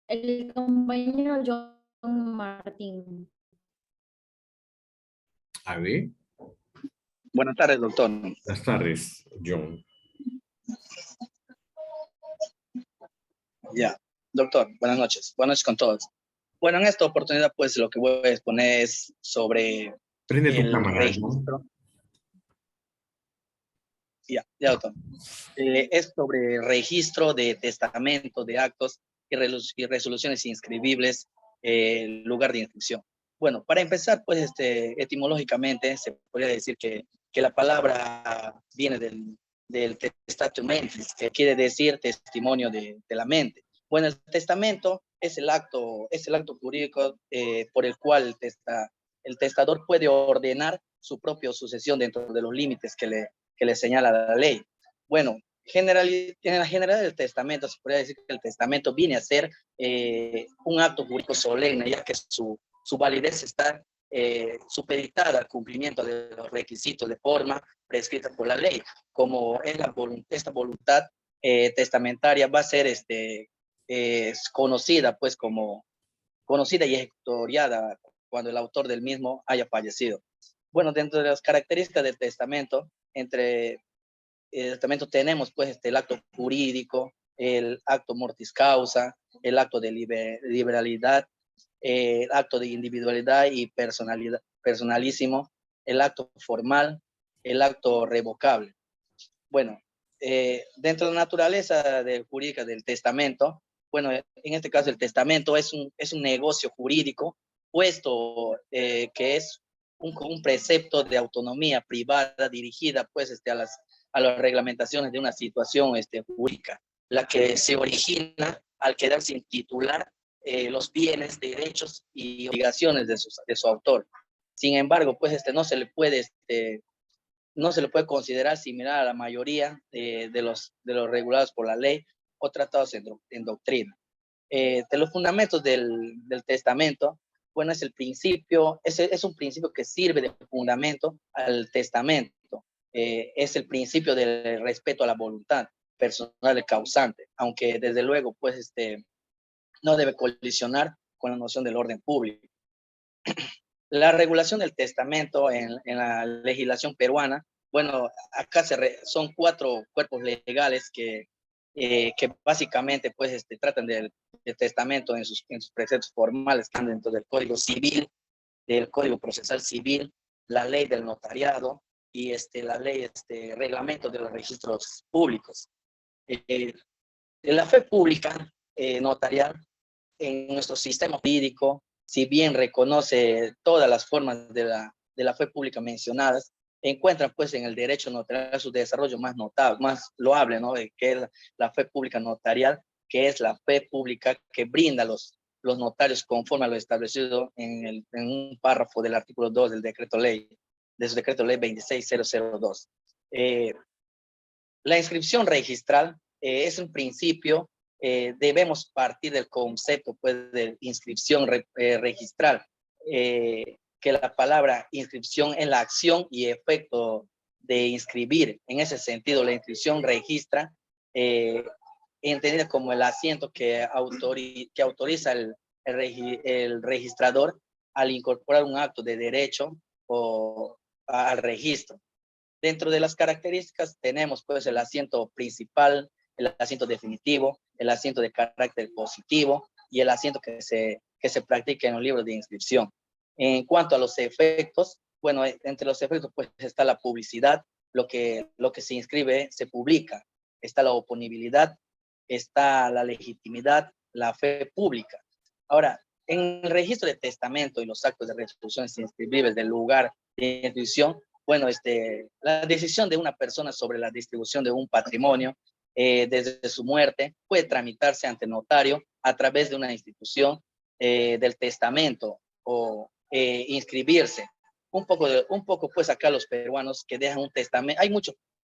El compañero John Martín. A ver. Buenas tardes, doctor. Buenas tardes, John. Ya, doctor, buenas noches. Buenas noches con todos. Bueno, en esta oportunidad, pues, lo que voy a exponer es sobre Prende tu el cámara, registro. Ya, doctor. Es sobre registro de testamento, de actos y resoluciones inscribibles, lugar de inscripción. Bueno, para empezar, pues, etimológicamente, se podría decir que la palabra viene del testamentis, que quiere decir testimonio de la mente. Bueno, el testamento es el acto jurídico por el cual el testador puede ordenar su propia sucesión dentro de los límites que le señala la ley. Bueno, en la generalidad del testamento se podría decir que el testamento viene a ser un acto jurídico solemne, ya que su validez está supeditada al cumplimiento de los requisitos de forma prescrita por la ley, como esta voluntad testamentaria va a ser conocida y ejecutoriada cuando el autor del mismo haya fallecido. Bueno, dentro de las características del testamento, entre el testamento tenemos pues el acto jurídico, el acto mortis causa, el acto de liberalidad, el acto de individualidad y personalísimo, el acto formal, el acto revocable. Bueno, dentro de la naturaleza jurídica del testamento, bueno, en este caso el testamento es un negocio jurídico, puesto que es un precepto de autonomía privada dirigida pues a las reglamentaciones de una situación jurídica, la que se origina al quedar sin titular los bienes, derechos y obligaciones de su autor. Sin embargo, pues no se le puede considerar similar a la mayoría de los regulados por la ley o tratados en doctrina. De los fundamentos del testamento, bueno, es el principio, es un principio que sirve de fundamento al testamento. Es el principio del respeto a la voluntad personal del causante, aunque desde luego, pues, no debe colisionar con la noción del orden público. La regulación del testamento en la legislación peruana, bueno, acá son 4 cuerpos legales que básicamente pues tratan del testamento en sus preceptos formales, que están dentro del Código Civil, del Código Procesal Civil, la ley del notariado y la ley, reglamento de los registros públicos. La fe pública notarial en nuestro sistema jurídico, si bien reconoce todas las formas de la fe pública mencionadas, encuentran pues en el derecho notarial su desarrollo más notable, más loable, ¿no? Que es la fe pública notarial, que es la fe pública que brinda los notarios conforme a lo establecido en un párrafo del artículo 2 del decreto ley 26002. La inscripción registral es un principio, debemos partir del concepto pues, de inscripción registral, que la palabra inscripción es la acción y efecto de inscribir. En ese sentido, la inscripción registra, entendida como el asiento que autoriza el registrador al incorporar un acto de derecho al registro. Dentro de las características tenemos pues el asiento principal, el asiento definitivo, el asiento de carácter positivo y el asiento que se practica en los libros de inscripción. En cuanto a los efectos, bueno, entre los efectos pues está la publicidad, lo que se inscribe se publica, está la oponibilidad, está la legitimidad, la fe pública. Ahora, en el registro de testamento y los actos de resoluciones inscribibles del lugar de inscripción, bueno, la decisión de una persona sobre la distribución de un patrimonio desde su muerte puede tramitarse ante notario a través de una institución del testamento o inscribirse. Un poco pues acá los peruanos que dejan un testamento,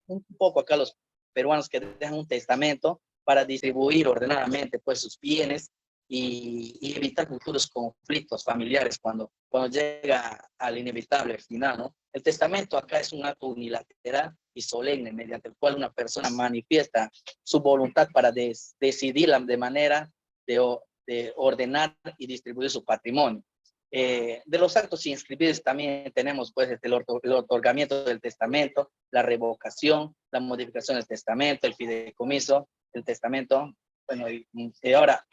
un poco acá los peruanos que dejan un testamento para distribuir ordenadamente pues sus bienes y evitar futuros conflictos familiares cuando llega al inevitable final, ¿no? El testamento acá es un acto unilateral y solemne mediante el cual una persona manifiesta su voluntad para decidir de manera de ordenar y distribuir su patrimonio. De los actos inscribibles también tenemos pues el otorgamiento del testamento, la revocación, la modificación del testamento, el fideicomiso, el testamento. Bueno, y ahora,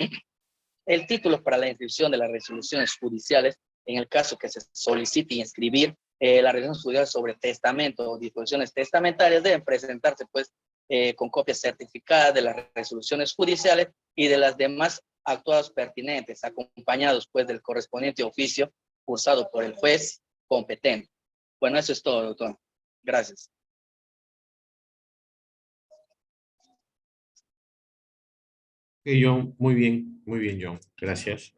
el título para la inscripción de las resoluciones judiciales, en el caso que se solicite inscribir las resoluciones judiciales sobre testamento o disposiciones testamentarias, deben presentarse pues con copias certificadas de las resoluciones judiciales y de las demás actuados pertinentes, acompañados pues del correspondiente oficio cursado por el juez competente. Bueno, eso es todo, doctor. Gracias. John, muy bien, John. Gracias.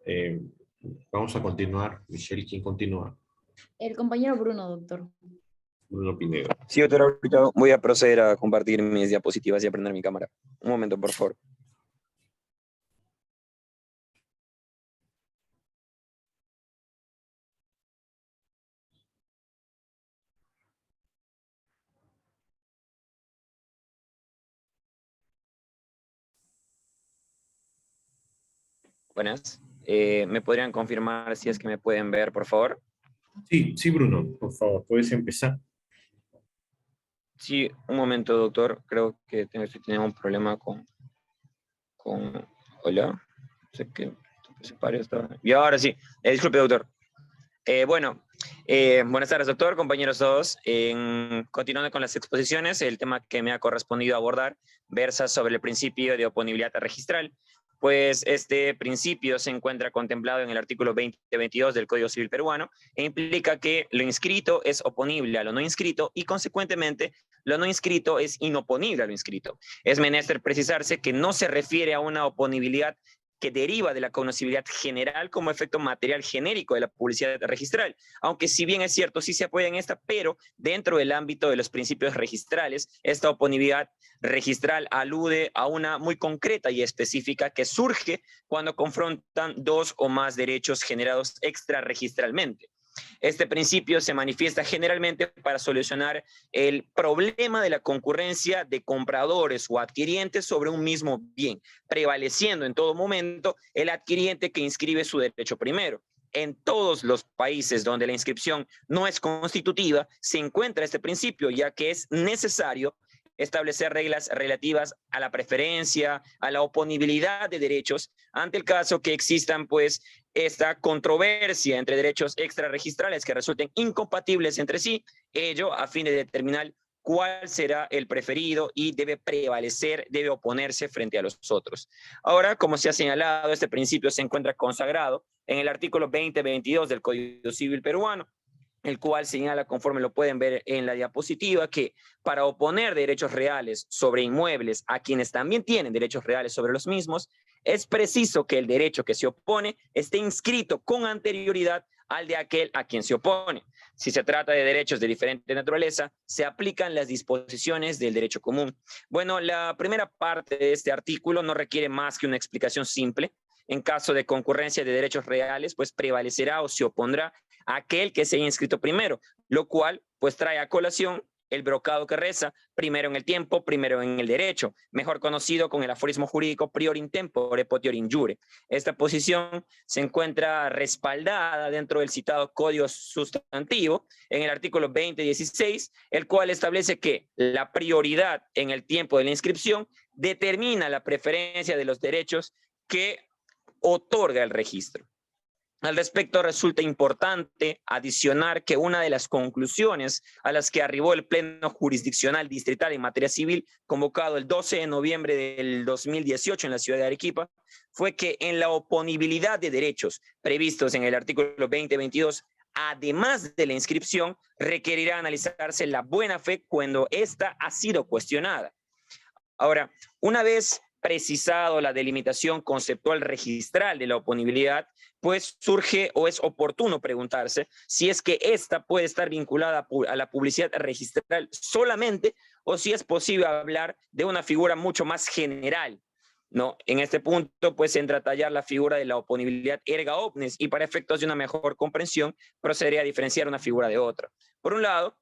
Vamos a continuar. Michelle, ¿quién continúa? El compañero Bruno, doctor. Bruno Pinedo. Sí, doctor, ahorita voy a proceder a compartir mis diapositivas y a prender mi cámara. Un momento, por favor. Buenas. ¿Me podrían confirmar si es que me pueden ver, por favor? Sí, Bruno, por favor, puedes empezar. Sí, un momento, doctor. Creo que estoy teniendo un problema con... Hola. Sé que se paró esto. Y ahora sí. Disculpe, doctor. Buenas tardes, doctor, compañeros todos. Continuando con las exposiciones, el tema que me ha correspondido abordar versa sobre el principio de oponibilidad registral. pues este principio se encuentra contemplado en el artículo 2022 del Código Civil peruano e implica que lo inscrito es oponible a lo no inscrito y consecuentemente lo no inscrito es inoponible a lo inscrito. Es menester precisarse que no se refiere a una oponibilidad que deriva de la conocibilidad general como efecto material genérico de la publicidad registral, aunque si bien es cierto, sí se apoya en esta, pero dentro del ámbito de los principios registrales, esta oponibilidad registral alude a una muy concreta y específica que surge cuando confrontan dos o más derechos generados extrarregistralmente. Este principio se manifiesta generalmente para solucionar el problema de la concurrencia de compradores o adquirientes sobre un mismo bien, prevaleciendo en todo momento el adquiriente que inscribe su derecho primero. En todos los países donde la inscripción no es constitutiva, se encuentra este principio, ya que es necesario establecer reglas relativas a la preferencia, a la oponibilidad de derechos, ante el caso que existan, pues, esta controversia entre derechos extrarregistrales que resulten incompatibles entre sí, ello a fin de determinar cuál será el preferido y debe prevalecer, debe oponerse frente a los otros. Ahora, como se ha señalado, este principio se encuentra consagrado en el artículo 2022 del Código Civil peruano, el cual señala, conforme lo pueden ver en la diapositiva, que para oponer derechos reales sobre inmuebles a quienes también tienen derechos reales sobre los mismos, es preciso que el derecho que se opone esté inscrito con anterioridad al de aquel a quien se opone. Si se trata de derechos de diferente naturaleza, se aplican las disposiciones del derecho común. Bueno, la primera parte de este artículo no requiere más que una explicación simple. En caso de concurrencia de derechos reales, pues prevalecerá o se opondrá aquel que se haya inscrito primero, lo cual pues trae a colación el brocado que reza, primero en el tiempo, primero en el derecho, mejor conocido con el aforismo jurídico prior in tempore, potior in jure. Esta posición se encuentra respaldada dentro del citado Código Sustantivo en el artículo 2016, el cual establece que la prioridad en el tiempo de la inscripción determina la preferencia de los derechos que otorga el registro. Al respecto, resulta importante adicionar que una de las conclusiones a las que arribó el Pleno Jurisdiccional Distrital en materia civil, convocado el 12 de noviembre del 2018 en la ciudad de Arequipa, fue que en la oponibilidad de derechos previstos en el artículo 2022, además de la inscripción, requerirá analizarse la buena fe cuando ésta ha sido cuestionada. Ahora, una vez precisado la delimitación conceptual registral de la oponibilidad, pues surge o es oportuno preguntarse si es que esta puede estar vinculada a la publicidad registral solamente o si es posible hablar de una figura mucho más general, ¿no? En este punto, pues, entra a tallar la figura de la oponibilidad erga omnes y para efectos de una mejor comprensión procedería a diferenciar una figura de otra. Por un lado,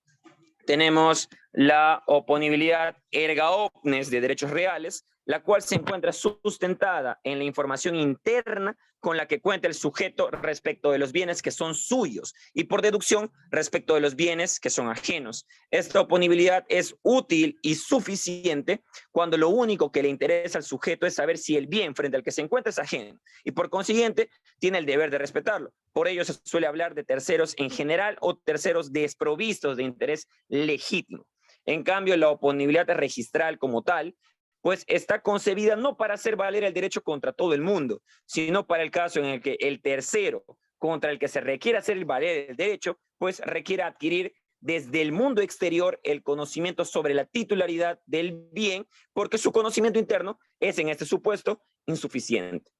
tenemos la oponibilidad erga omnes de derechos reales, la cual se encuentra sustentada en la información interna con la que cuenta el sujeto respecto de los bienes que son suyos y por deducción respecto de los bienes que son ajenos. Esta oponibilidad es útil y suficiente cuando lo único que le interesa al sujeto es saber si el bien frente al que se encuentra es ajeno y por consiguiente tiene el deber de respetarlo. Por ello se suele hablar de terceros en general o terceros desprovistos de interés legítimo. En cambio, la oponibilidad registral como tal pues está concebida no para hacer valer el derecho contra todo el mundo, sino para el caso en el que el tercero contra el que se requiere hacer el valer el derecho, pues requiere adquirir desde el mundo exterior el conocimiento sobre la titularidad del bien, porque su conocimiento interno es en este supuesto insuficiente.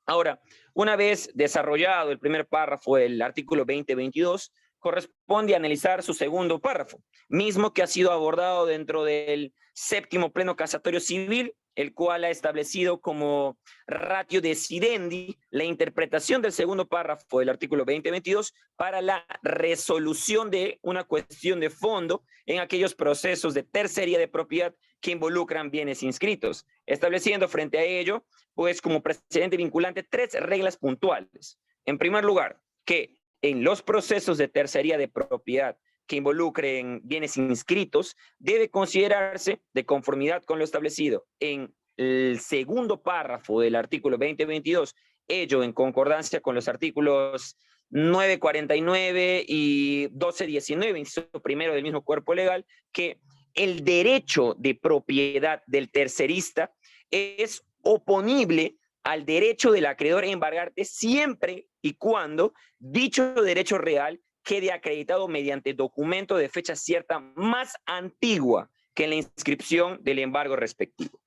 Ahora, una vez desarrollado el primer párrafo del artículo 2022, corresponde analizar su segundo párrafo, mismo que ha sido abordado dentro del séptimo pleno casatorio civil, el cual ha establecido como ratio decidendi la interpretación del segundo párrafo del artículo 2022 para la resolución de una cuestión de fondo en aquellos procesos de tercería de propiedad que involucran bienes inscritos, estableciendo frente a ello, pues como precedente vinculante, 3 reglas puntuales. En primer lugar, que en los procesos de tercería de propiedad que involucren bienes inscritos, debe considerarse de conformidad con lo establecido en el segundo párrafo del artículo 2022, ello en concordancia con los artículos 949 y 1219, inciso primero del mismo cuerpo legal, que el derecho de propiedad del tercerista es oponible al derecho del acreedor a embargarte siempre y cuando dicho derecho real quede acreditado mediante documento de fecha cierta más antigua que la inscripción del embargo respectivo.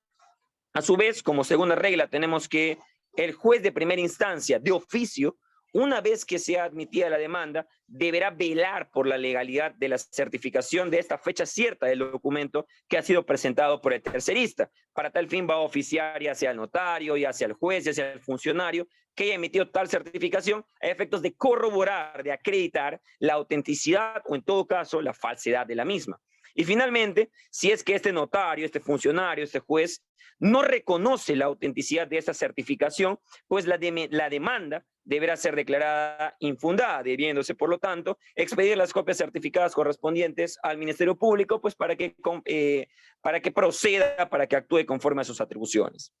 A su vez, como segunda regla, tenemos que el juez de primera instancia de oficio, una vez que sea admitida la demanda, deberá velar por la legalidad de la certificación de esta fecha cierta del documento que ha sido presentado por el tercerista. Para tal fin va a oficiar ya sea el notario, ya sea el juez, ya sea el funcionario que haya emitido tal certificación a efectos de corroborar, de acreditar la autenticidad o en todo caso la falsedad de la misma. Y finalmente, si es que este notario, este funcionario, este juez no reconoce la autenticidad de esta certificación, pues la demanda deberá ser declarada infundada, debiéndose, por lo tanto, expedir las copias certificadas correspondientes al Ministerio Público, pues para que proceda, para que actúe conforme a sus atribuciones.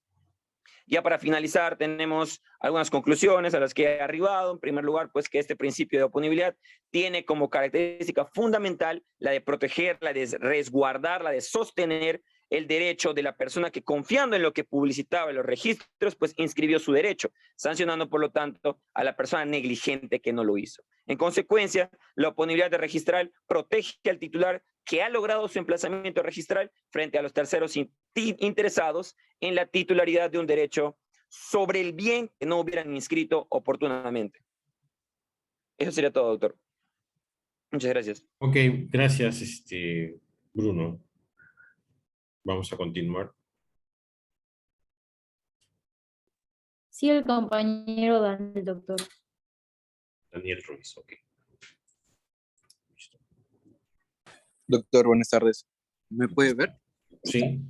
Ya para finalizar, tenemos algunas conclusiones a las que he arribado. En primer lugar, pues que este principio de oponibilidad tiene como característica fundamental la de proteger, la de resguardar, la de sostener el derecho de la persona que, confiando en lo que publicitaba en los registros, pues inscribió su derecho, sancionando por lo tanto a la persona negligente que no lo hizo. En consecuencia, la oponibilidad de registral protege al titular que ha logrado su emplazamiento registral frente a los terceros interesados en la titularidad de un derecho sobre el bien que no hubieran inscrito oportunamente. Eso sería todo, doctor. Muchas gracias. Ok, gracias, Bruno. Vamos a continuar. Sí, el compañero Daniel, doctor. Daniel Ruiz, ok. Doctor, buenas tardes. ¿Me puede ver? Sí,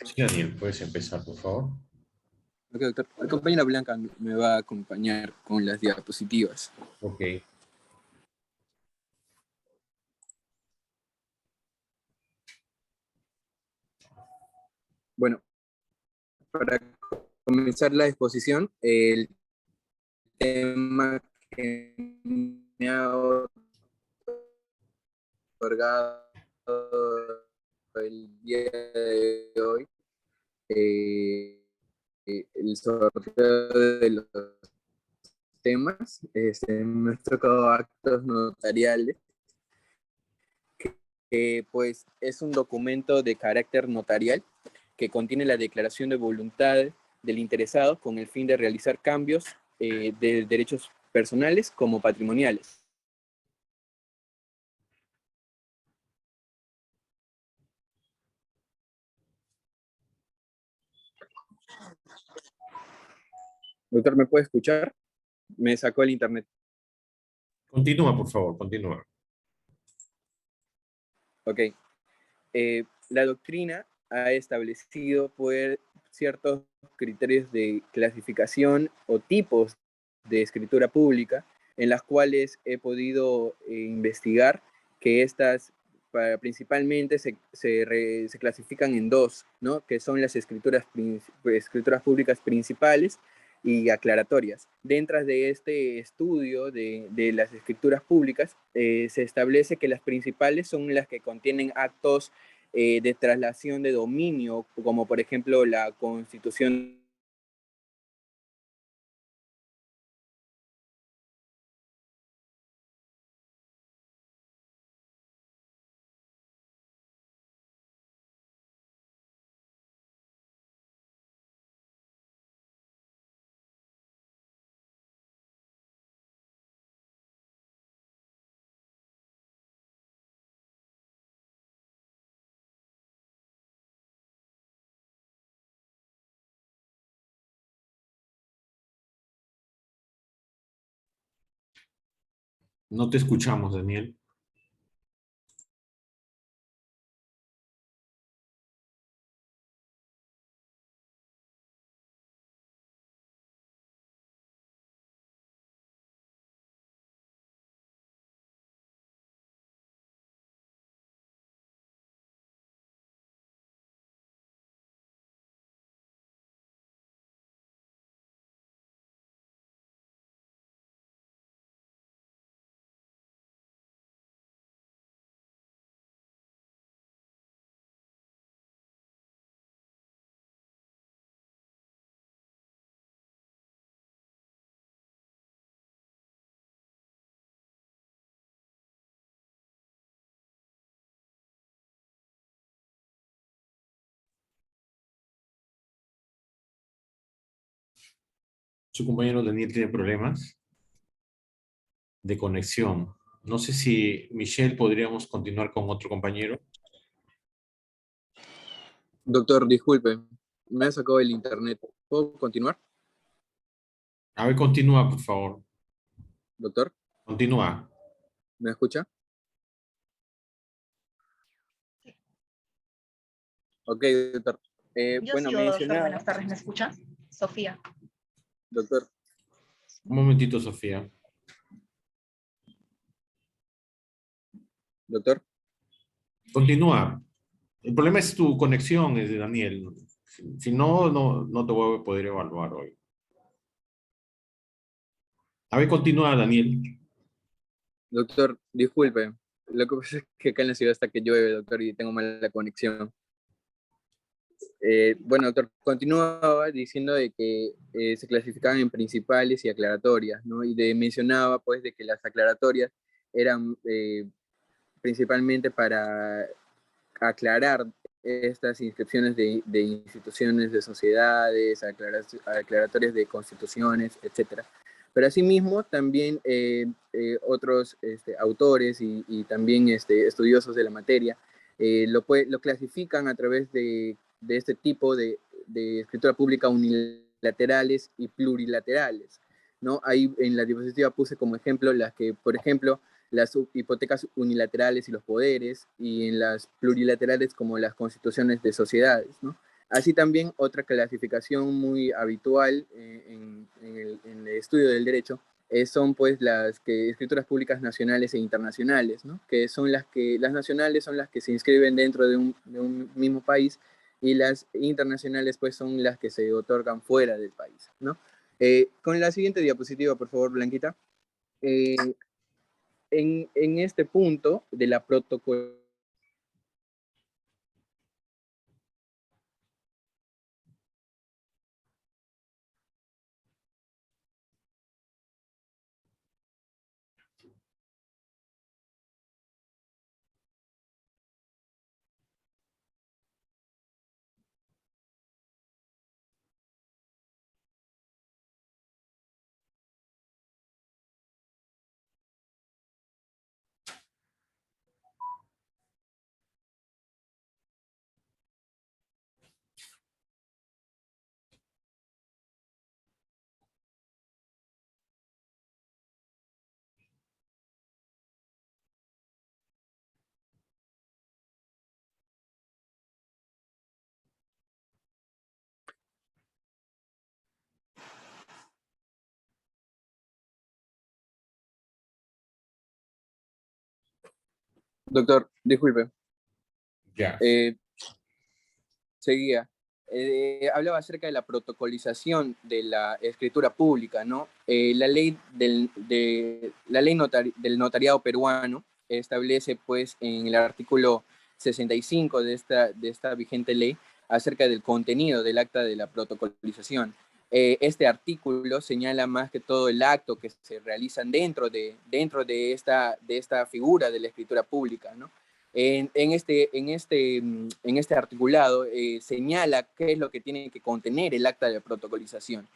sí, Daniel, puedes empezar, por favor. Ok, doctor. La compañera Blanca me va a acompañar con las diapositivas. Ok. Bueno, para comenzar la exposición, el tema que me ha otorgado el día de hoy, el sorteo de los temas, me ha tocado actos notariales, que pues es un documento de carácter notarial que contiene la declaración de voluntad del interesado con el fin de realizar cambios de derechos personales como patrimoniales. Doctor, ¿me puede escuchar? Me sacó el internet. Continúa, por favor, continúa. Ok. La doctrina ha establecido ciertos criterios de clasificación o tipos de escritura pública en las cuales he podido investigar que estas principalmente se clasifican en dos, ¿no? Que son las escrituras públicas principales y aclaratorias. Dentro de este estudio de las escrituras públicas, se establece que las principales son las que contienen actos de traslación de dominio, como por ejemplo la Constitución No te escuchamos, Daniel. Su compañero Daniel tiene problemas de conexión. No sé si, Michelle, podríamos continuar con otro compañero. Doctor, disculpe, me ha sacado el internet. ¿Puedo continuar, A ver, continúa, por favor. doctor? Continúa. ¿Me escucha? Ok, doctor. Yo Bueno, sigo, doctor. mencionaba, Buenas tardes, ¿me escucha? Sofía. doctor, Un momentito, Sofía. doctor. Continúa. El problema es tu conexión, es de Daniel. Si no, no te voy a poder evaluar hoy. A ver, continúa, Daniel. Doctor, disculpe. Lo que pasa es que acá en la ciudad está que llueve, doctor, y tengo mala conexión. Bueno, doctor, continuaba diciendo de que se clasificaban en principales y aclaratorias, ¿no? Y mencionaba, pues, de que las aclaratorias eran principalmente para aclarar estas inscripciones de instituciones, de sociedades, aclaratorias de constituciones, etcétera. Pero asimismo, también otros autores y también estudiosos de la materia lo clasifican a través de este tipo de escritura pública unilaterales y plurilaterales, ¿no? Ahí en la diapositiva puse como ejemplo las que, por ejemplo, las hipotecas unilaterales y los poderes, y en las plurilaterales como las constituciones de sociedades, ¿no? Así también otra clasificación muy habitual en el estudio del derecho son pues las escrituras públicas nacionales e internacionales, ¿no? Que son las nacionales son las que se inscriben dentro de un mismo país, y las internacionales pues son las que se otorgan fuera del país, ¿no? Con la siguiente diapositiva, por favor, Blanquita. En este punto de la protocolo. Doctor, disculpe. Ya. Seguía. Hablaba acerca de la protocolización de la escritura pública, ¿no? La ley del notariado peruano establece, pues, en el artículo 65 de esta vigente ley acerca del contenido del acta de la protocolización. Este artículo señala más que todo el acto que se realizan dentro de esta figura de la escritura pública, ¿no? En este articulado señala qué es lo que tiene que contener el acta de protocolización.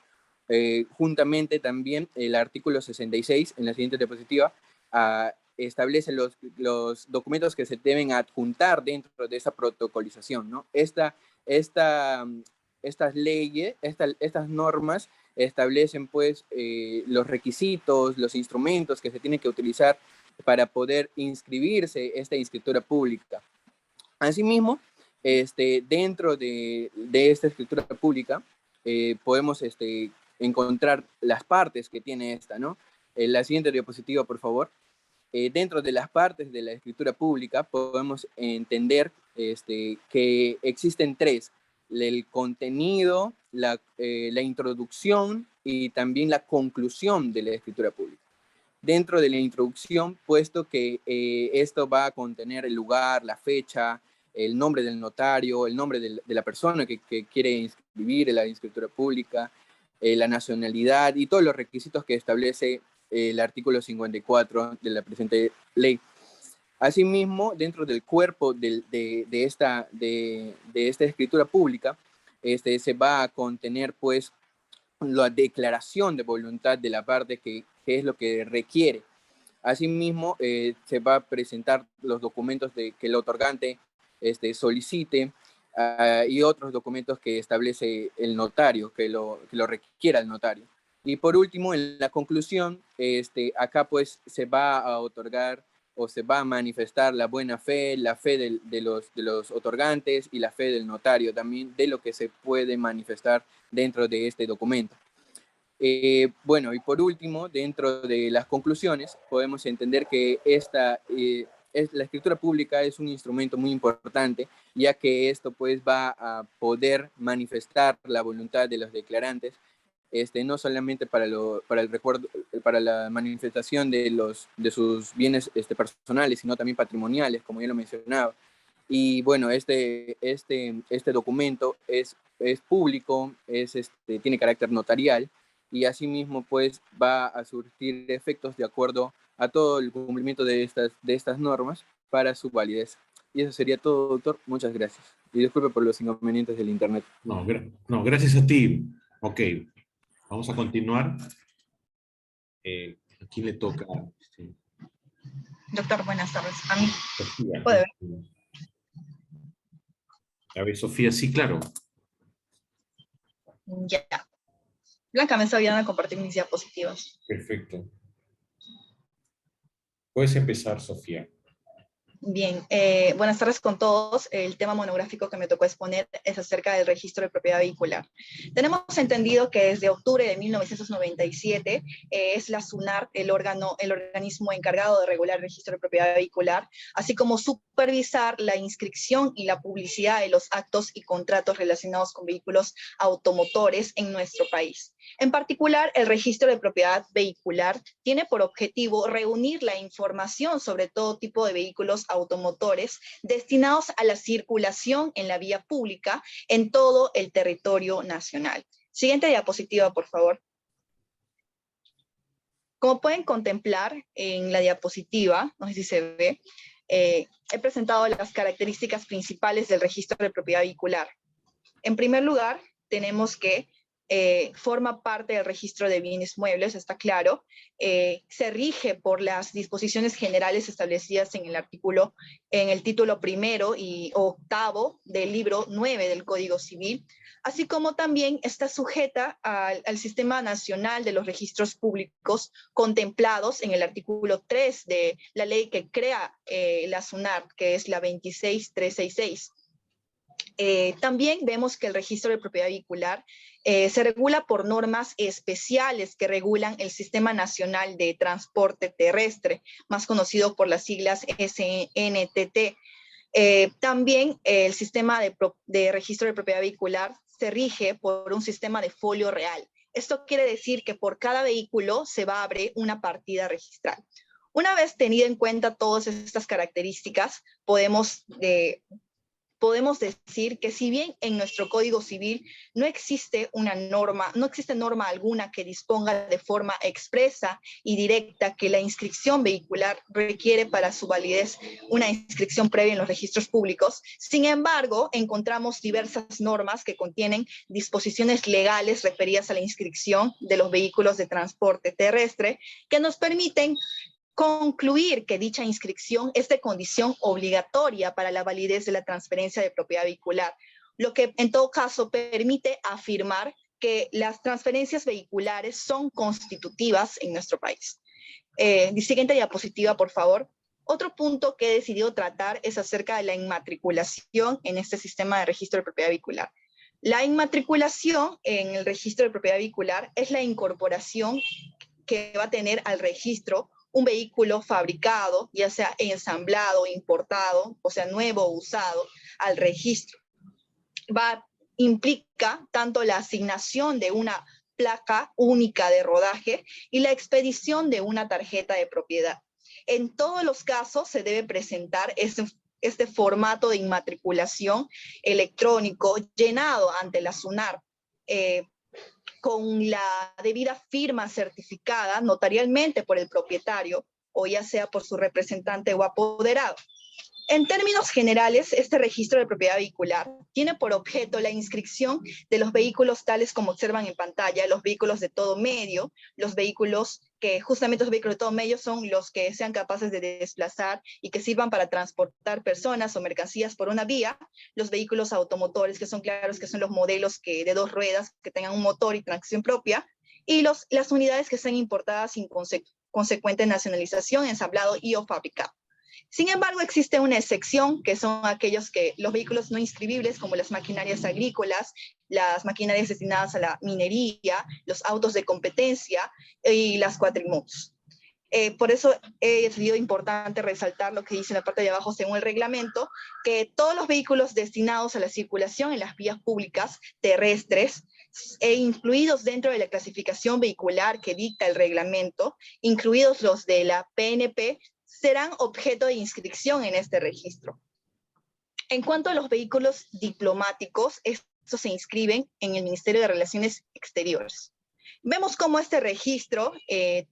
Juntamente también el artículo 66, en la siguiente diapositiva, establece los documentos que se deben adjuntar dentro de esa protocolización, ¿no? Estas leyes, estas normas establecen pues los requisitos, los instrumentos que se tienen que utilizar para poder inscribirse esta escritura pública. Asimismo, dentro de esta escritura pública podemos encontrar las partes que tiene esta, ¿no? La siguiente diapositiva, por favor. Dentro de las partes de la escritura pública podemos entender que existen tres: el contenido, la introducción y también la conclusión de la escritura pública. Dentro de la introducción, puesto que esto va a contener el lugar, la fecha, el nombre del notario, el nombre de la persona que quiere inscribir en la escritura pública, la nacionalidad y todos los requisitos que establece el artículo 54 de la presente ley. Asimismo, dentro del cuerpo de esta escritura pública, se va a contener, pues, la declaración de voluntad de la parte que es lo que requiere. Asimismo, se va a presentar los documentos que el otorgante solicite y otros documentos que establece el notario, que lo requiera el notario. Y por último, en la conclusión, acá pues se va a otorgar o se va a manifestar la buena fe, la fe de los otorgantes y la fe del notario también de lo que se puede manifestar dentro de este documento. Bueno, y por último, dentro de las conclusiones, podemos entender que la escritura pública es un instrumento muy importante, ya que esto pues va a poder manifestar la voluntad de los declarantes, no solamente para el recuerdo, para la manifestación de sus bienes personales, sino también patrimoniales, como ya lo mencionaba. Y bueno, este documento es público, tiene carácter notarial, y asimismo pues va a surtir efectos de acuerdo a todo el cumplimiento de estas normas para su validez. Y eso sería todo, doctor. Muchas gracias. Y disculpe por los inconvenientes del internet. No, gracias a ti. Ok, vamos a continuar. ¿A quién le toca? Doctor, buenas tardes. A mí. Sofía. ¿Puede ver? A ver, Sofía, sí, claro. Ya. Blanca me está ayudando a compartir mis diapositivas. Perfecto. Puedes empezar, Sofía. Bien, buenas tardes con todos. El tema monográfico que me tocó exponer es acerca del registro de propiedad vehicular. Tenemos entendido que desde octubre de 1997 es la SUNAR el organismo encargado de regular el registro de propiedad vehicular, así como supervisar la inscripción y la publicidad de los actos y contratos relacionados con vehículos automotores en nuestro país. En particular, el registro de propiedad vehicular tiene por objetivo reunir la información sobre todo tipo de vehículos automotores destinados a la circulación en la vía pública en todo el territorio nacional. Siguiente diapositiva, por favor. Como pueden contemplar en la diapositiva, no sé si se ve, he presentado las características principales del registro de propiedad vehicular. En primer lugar, tenemos que forma parte del registro de bienes muebles, está claro, se rige por las disposiciones generales establecidas en el título primero y octavo del libro 9 del Código Civil, así como también está sujeta al Sistema Nacional de los Registros Públicos contemplados en el artículo 3 de la ley que crea la SUNAR, que es la 26366. También vemos que el registro de propiedad vehicular se regula por normas especiales que regulan el Sistema Nacional de Transporte Terrestre, más conocido por las siglas SNTT. También el sistema de registro de propiedad vehicular se rige por un sistema de folio real. Esto quiere decir que por cada vehículo se va a abrir una partida registral. Una vez tenido en cuenta todas estas características, podemos decir que si bien en nuestro Código Civil no existe norma alguna que disponga de forma expresa y directa que la inscripción vehicular requiere para su validez una inscripción previa en los registros públicos, sin embargo, encontramos diversas normas que contienen disposiciones legales referidas a la inscripción de los vehículos de transporte terrestre que nos permiten concluir que dicha inscripción es de condición obligatoria para la validez de la transferencia de propiedad vehicular, lo que en todo caso permite afirmar que las transferencias vehiculares son constitutivas en nuestro país. Siguiente diapositiva, por favor. Otro punto que he decidido tratar es acerca de la inmatriculación en este sistema de registro de propiedad vehicular. La inmatriculación en el registro de propiedad vehicular es la incorporación que va a tener al registro un vehículo fabricado, ya sea ensamblado, importado, o sea, nuevo o usado, al registro. Implica tanto la asignación de una placa única de rodaje y la expedición de una tarjeta de propiedad. En todos los casos se debe presentar este formato de inmatriculación electrónico llenado ante la SUNAR, con la debida firma certificada notarialmente por el propietario o ya sea por su representante o apoderado. En términos generales, este registro de propiedad vehicular tiene por objeto la inscripción de los vehículos tales como observan en pantalla, los vehículos de todo medio, los vehículos que justamente los vehículos de todo medio son los que sean capaces de desplazar y que sirvan para transportar personas o mercancías por una vía, los vehículos automotores, que son claros que son los modelos de 2 ruedas que tengan un motor y tracción propia, y las unidades que sean importadas sin consecuente nacionalización, ensamblado y o fabricado. Sin embargo, existe una excepción, que son los vehículos no inscribibles, como las maquinarias agrícolas, las maquinarias destinadas a la minería, los autos de competencia y las cuatrimotos. Por eso es importante resaltar lo que dice en la parte de abajo, según el reglamento, que todos los vehículos destinados a la circulación en las vías públicas terrestres e incluidos dentro de la clasificación vehicular que dicta el reglamento, incluidos los de la PNP, serán objeto de inscripción en este registro. En cuanto a los vehículos diplomáticos, estos se inscriben en el Ministerio de Relaciones Exteriores. Vemos cómo este registro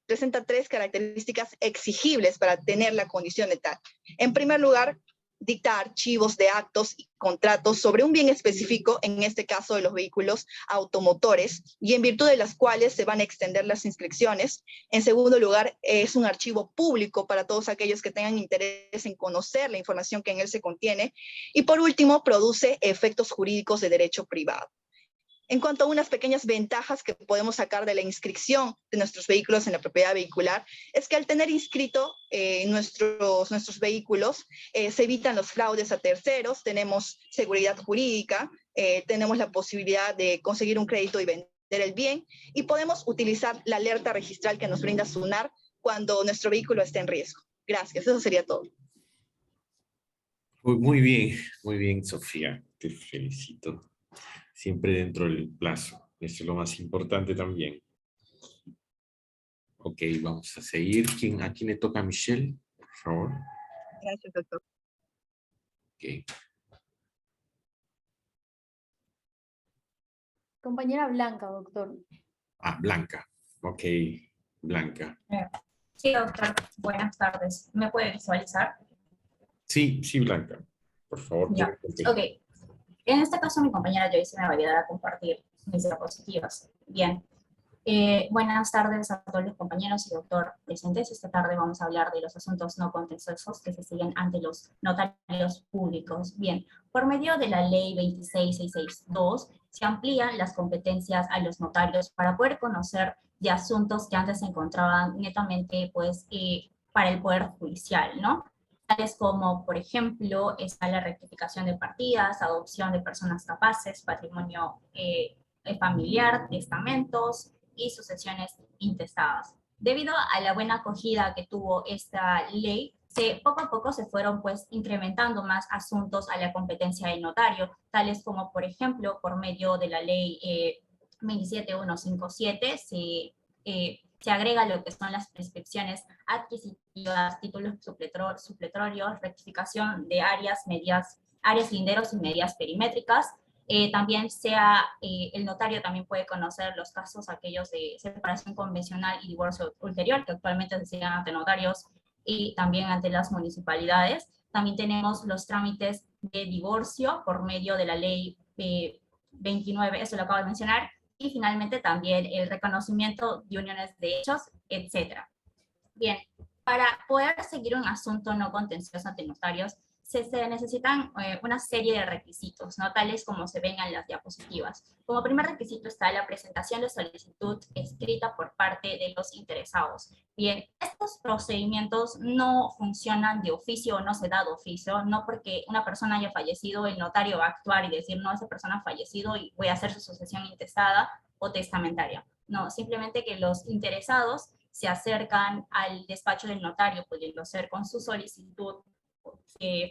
presenta 3 características exigibles para tener la condición de tal. En primer lugar, dicta archivos de actos y contratos sobre un bien específico, en este caso de los vehículos automotores, y en virtud de las cuales se van a extender las inscripciones. En segundo lugar, es un archivo público para todos aquellos que tengan interés en conocer la información que en él se contiene. Y por último, produce efectos jurídicos de derecho privado. En cuanto a unas pequeñas ventajas que podemos sacar de la inscripción de nuestros vehículos en la propiedad vehicular, es que al tener inscrito nuestros vehículos, se evitan los fraudes a terceros, tenemos seguridad jurídica, tenemos la posibilidad de conseguir un crédito y vender el bien, y podemos utilizar la alerta registral que nos brinda SUNAR cuando nuestro vehículo esté en riesgo. Gracias, eso sería todo. Muy bien, Sofía, te felicito. Siempre dentro del plazo. Eso es lo más importante también. Ok, vamos a seguir. ¿A quién le toca a Michelle? Por favor. Gracias, doctor. Ok. Compañera Blanca, doctor. Blanca. Ok, Blanca. Sí, doctor. Buenas tardes. ¿Me puede visualizar? Sí, Blanca. Por favor. Ya. Ok. En este caso, mi compañera Joyce me va a ayudar a compartir mis diapositivas. Bien. Buenas tardes a todos los compañeros y doctor presentes. Esta tarde vamos a hablar de los asuntos no contenciosos que se siguen ante los notarios públicos. Bien, por medio de la ley 26662 se amplían las competencias a los notarios para poder conocer de asuntos que antes se encontraban netamente pues, para el Poder Judicial, ¿no? Tales como, por ejemplo, está la rectificación de partidas, adopción de personas capaces, patrimonio familiar, testamentos y sucesiones intestadas. Debido a la buena acogida que tuvo esta ley, poco a poco se fueron pues incrementando más asuntos a la competencia del notario, tales como, por ejemplo, por medio de la ley 27157 se agrega lo que son las prescripciones adquisitivas, títulos supletorios, rectificación de áreas linderos y medidas perimétricas. También el notario también puede conocer los casos aquellos de separación convencional y divorcio ulterior, que actualmente se siguen ante notarios y también ante las municipalidades. También tenemos los trámites de divorcio por medio de la ley 29, eso lo acabo de mencionar, y finalmente también el reconocimiento de uniones de hechos, etc. Bien, para poder seguir un asunto no contencioso ante notarios, se necesitan una serie de requisitos, ¿no? Tales como se ven en las diapositivas. Como primer requisito está la presentación de solicitud escrita por parte de los interesados. Bien, estos procedimientos no funcionan de oficio o no se da de oficio, no porque una persona haya fallecido, el notario va a actuar y decir, no, esa persona ha fallecido y voy a hacer su sucesión intestada o testamentaria. No, simplemente que los interesados se acercan al despacho del notario, pudiendo ser con su solicitud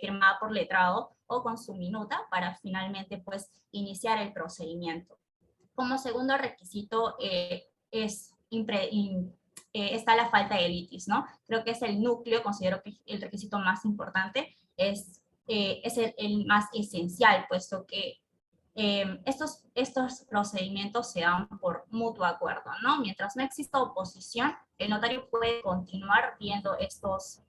firmada por letrado o con su minuta para finalmente pues iniciar el procedimiento. Como segundo requisito está la falta de litis, ¿no? Creo que es el núcleo, considero que el requisito más importante, es el más esencial, puesto que estos procedimientos se dan por mutuo acuerdo, ¿no? Mientras no exista oposición, el notario puede continuar viendo estos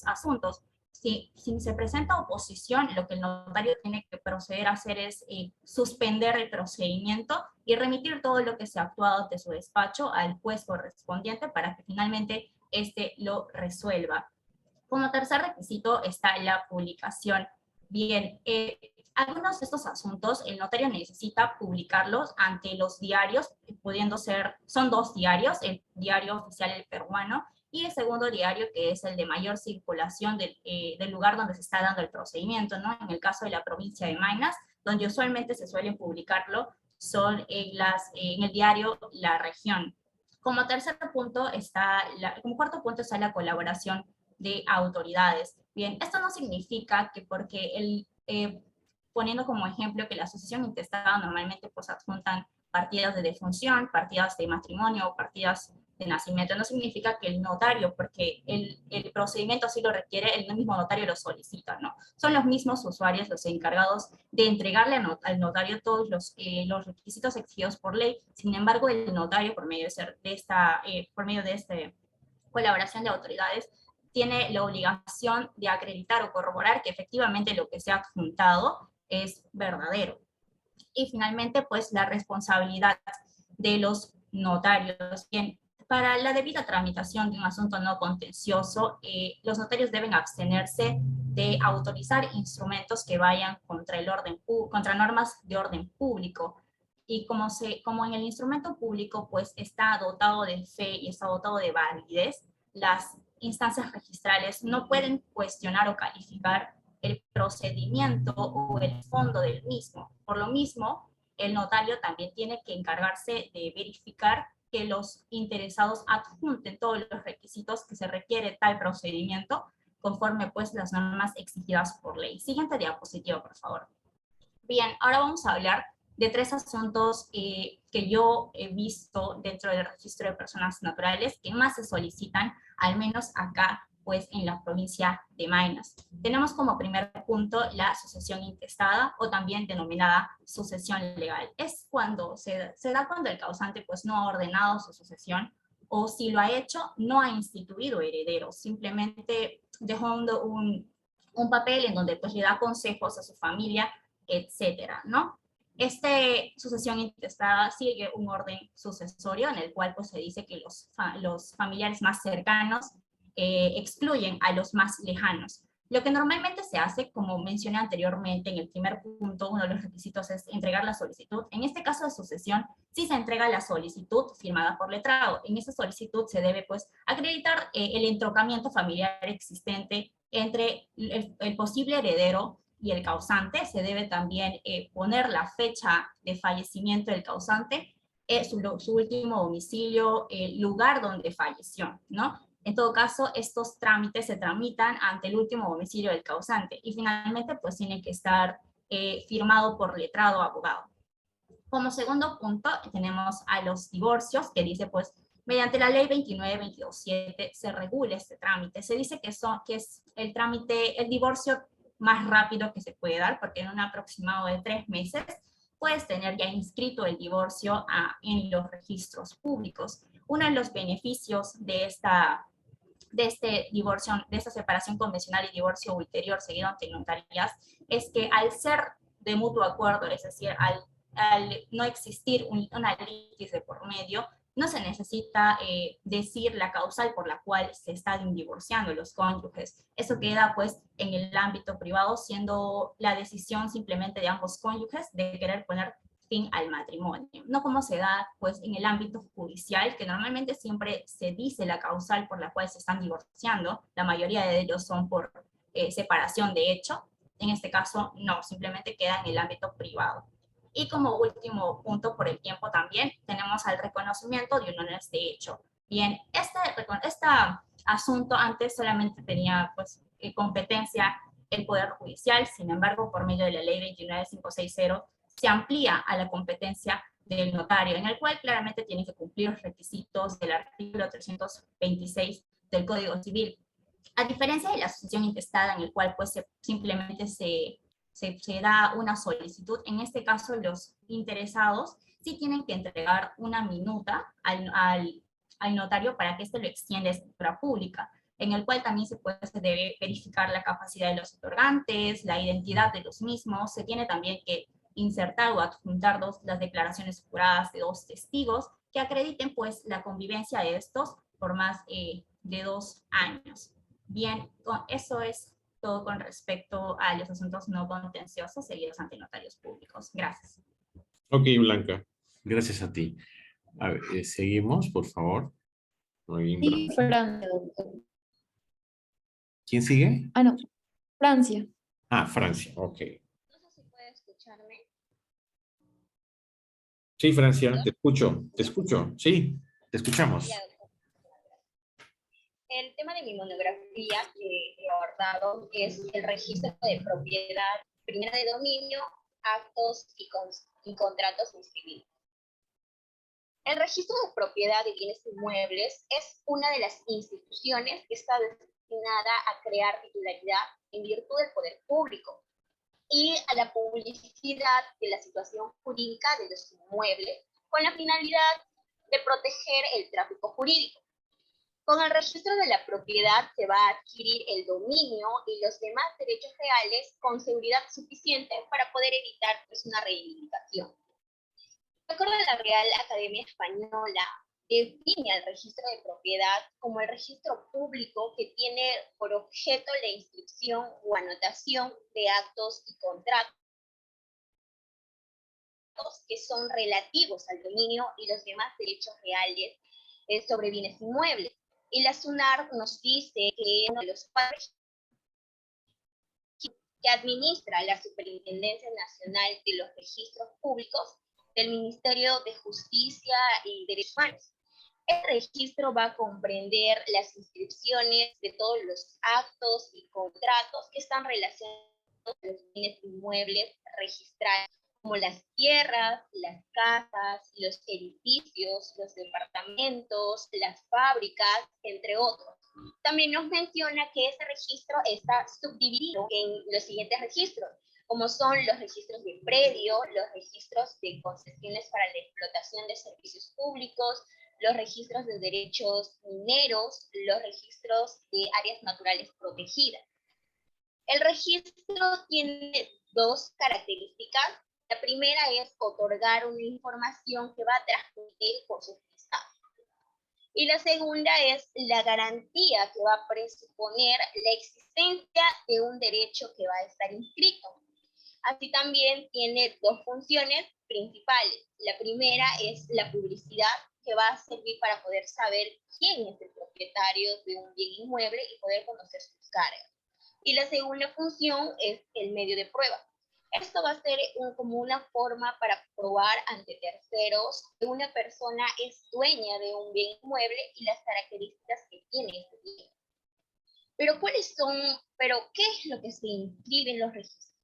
asuntos, si se presenta oposición, lo que el notario tiene que proceder a hacer es suspender el procedimiento y remitir todo lo que se ha actuado de su despacho al juez correspondiente para que finalmente éste lo resuelva. Como tercer requisito está la publicación. Bien, algunos de estos asuntos el notario necesita publicarlos ante los diarios, pudiendo ser, son 2 diarios, el diario oficial El Peruano y el segundo diario, que es el de mayor circulación del lugar donde se está dando el procedimiento, ¿no? En el caso de la provincia de Maynas, donde usualmente se suelen publicarlo, son en el diario La Región. Como tercer punto como cuarto punto está la colaboración de autoridades. Bien, esto no significa que porque poniendo como ejemplo que la asociación intestada normalmente pues adjuntan partidas de defunción, partidas de matrimonio o partidas de nacimiento, no significa que el notario, porque el procedimiento así lo requiere, el mismo notario lo solicita, ¿no? Son los mismos usuarios los encargados de entregarle al notario todos los requisitos exigidos por ley. Sin embargo, el notario, por medio de esta colaboración de autoridades, tiene la obligación de acreditar o corroborar que efectivamente lo que se ha adjuntado es verdadero. Y finalmente, pues la responsabilidad de los notarios. Bien, para la debida tramitación de un asunto no contencioso, los notarios deben abstenerse de autorizar instrumentos que vayan contra normas de orden público. Y como en el instrumento público pues está dotado de fe y está dotado de validez, las instancias registrales no pueden cuestionar o calificar el procedimiento o el fondo del mismo. Por lo mismo, el notario también tiene que encargarse de verificar que los interesados adjunten todos los requisitos que se requiere tal procedimiento conforme pues las normas exigidas por ley. Siguiente diapositiva, por favor. Bien, ahora vamos a hablar de 3 asuntos que yo he visto dentro del registro de personas naturales que más se solicitan, al menos acá pues en la provincia de Maynas. Tenemos como primer punto la sucesión intestada o también denominada sucesión legal. Es cuando se da cuando el causante pues no ha ordenado su sucesión o si lo ha hecho no ha instituido herederos, simplemente dejó un papel en donde pues le da consejos a su familia, etcétera, ¿no? Sucesión intestada sigue un orden sucesorio en el cual pues se dice que los familiares más cercanos excluyen a los más lejanos. Lo que normalmente se hace, como mencioné anteriormente en el primer punto, uno de los requisitos es entregar la solicitud. En este caso de sucesión, sí se entrega la solicitud firmada por letrado. En esa solicitud se debe pues acreditar el entrocamiento familiar existente entre el posible heredero y el causante. Se debe también poner la fecha de fallecimiento del causante, su último domicilio, el lugar donde falleció, ¿no? En todo caso, estos trámites se tramitan ante el último domicilio del causante y finalmente pues tiene que estar firmado por letrado o abogado. Como segundo punto tenemos a los divorcios, que dice pues mediante la ley 29.22.7 se regula este trámite. Se dice que es el divorcio más rápido que se puede dar, porque en un aproximado de 3 meses puedes tener ya inscrito el divorcio en los registros públicos. Uno de los beneficios de esta separación convencional y divorcio ulterior seguido ante notarías es que al ser de mutuo acuerdo, es decir, al no existir una litis de por medio, no se necesita decir la causal por la cual se están divorciando los cónyuges. Eso queda pues en el ámbito privado, siendo la decisión simplemente de ambos cónyuges de querer poner fin al matrimonio. No como se da pues en el ámbito judicial, que normalmente siempre se dice la causal por la cual se están divorciando. La mayoría de ellos son por separación de hecho. En este caso no, simplemente queda en el ámbito privado. Y como último punto, por el tiempo también, tenemos al reconocimiento de uniones de hecho. Bien, este asunto antes solamente tenía pues competencia el Poder Judicial, sin embargo, por medio de la ley 29560, se amplía a la competencia del notario, en el cual claramente tiene que cumplir los requisitos del artículo 326 del Código Civil. A diferencia de la sucesión intestada, en el cual pues simplemente se da una solicitud, en este caso los interesados sí tienen que entregar una minuta al notario para que éste lo extienda a escritura pública. en el cual también se debe verificar la capacidad de los otorgantes, la identidad de los mismos. Se tiene también que insertar o adjuntar las declaraciones juradas de 2 testigos que acrediten pues la convivencia de estos por más de 2 años. Bien, eso es todo con respecto a los asuntos no contenciosos seguidos ante notarios públicos. Gracias. Ok, Blanca, gracias a ti. A ver, seguimos, por favor. Muy bien, Sí, Blanca. Francia, doctor. ¿Quién sigue? Ah, no, Francia. Ah, Francia, ok. No sé si puede escucharme. Sí, Francia, te escucho, sí, te escuchamos. Ya, doctor. El tema de mi monografía que he abordado es el registro de propiedad, primera de dominio, actos y contratos inscribidos. El registro de propiedad de bienes inmuebles es una de las instituciones que está destinada a crear titularidad en virtud del poder público y a la publicidad de la situación jurídica de los inmuebles con la finalidad de proteger el tráfico jurídico. Con el registro de la propiedad se va a adquirir el dominio y los demás derechos reales con seguridad suficiente para poder evitar pues, una reivindicación. De acuerdo a la Real Academia Española, define el registro de propiedad como el registro público que tiene por objeto la inscripción o anotación de actos y contratos que son relativos al dominio y los demás derechos reales sobre bienes inmuebles. Y la SUNAR nos dice que uno de los padres que administra la Superintendencia Nacional de los Registros Públicos del Ministerio de Justicia y Derechos Humanos. El registro va a comprender las inscripciones de todos los actos y contratos que están relacionados con los bienes inmuebles registrados, como las tierras, las casas, los edificios, los departamentos, las fábricas, entre otros. También nos menciona que ese registro está subdividido en los siguientes registros, como son los registros de predio, los registros de concesiones para la explotación de servicios públicos, los registros de derechos mineros, los registros de áreas naturales protegidas. El registro tiene 2 características. La primera es otorgar una información que va a transmitir por sus estados. Y la segunda es la garantía que va a presuponer la existencia de un derecho que va a estar inscrito. Así también tiene 2 funciones principales. La primera es la publicidad, que va a servir para poder saber quién es el propietario de un bien inmueble y poder conocer sus cargas. Y la segunda función es el medio de prueba. Esto va a ser como una forma para probar ante terceros que una persona es dueña de un bien inmueble y las características que tiene ese bien. Pero ¿qué es lo que se inscribe en los registros?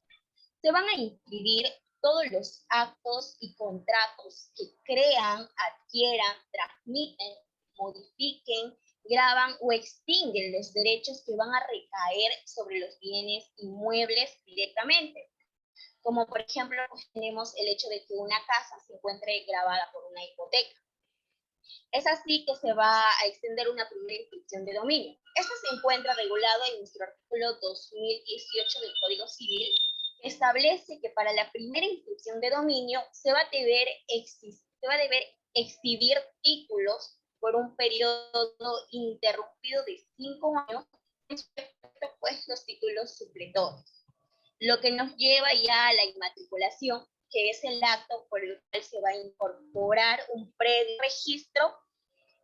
Se van a inscribir todos los actos y contratos que crean, adquieran, transmiten, modifiquen, graban o extinguen los derechos que van a recaer sobre los bienes inmuebles directamente. Como por ejemplo, pues tenemos el hecho de que una casa se encuentre grabada por una hipoteca. Es así que se va a extender una primera inscripción de dominio. Esto se encuentra regulado en nuestro artículo 2018 del Código Civil, que establece que para la primera inscripción de dominio se va a deber exhibir títulos por un periodo interrumpido de 5 años, pues los títulos supletorios. Lo que nos lleva ya a la inmatriculación, que es el acto por el cual se va a incorporar un registro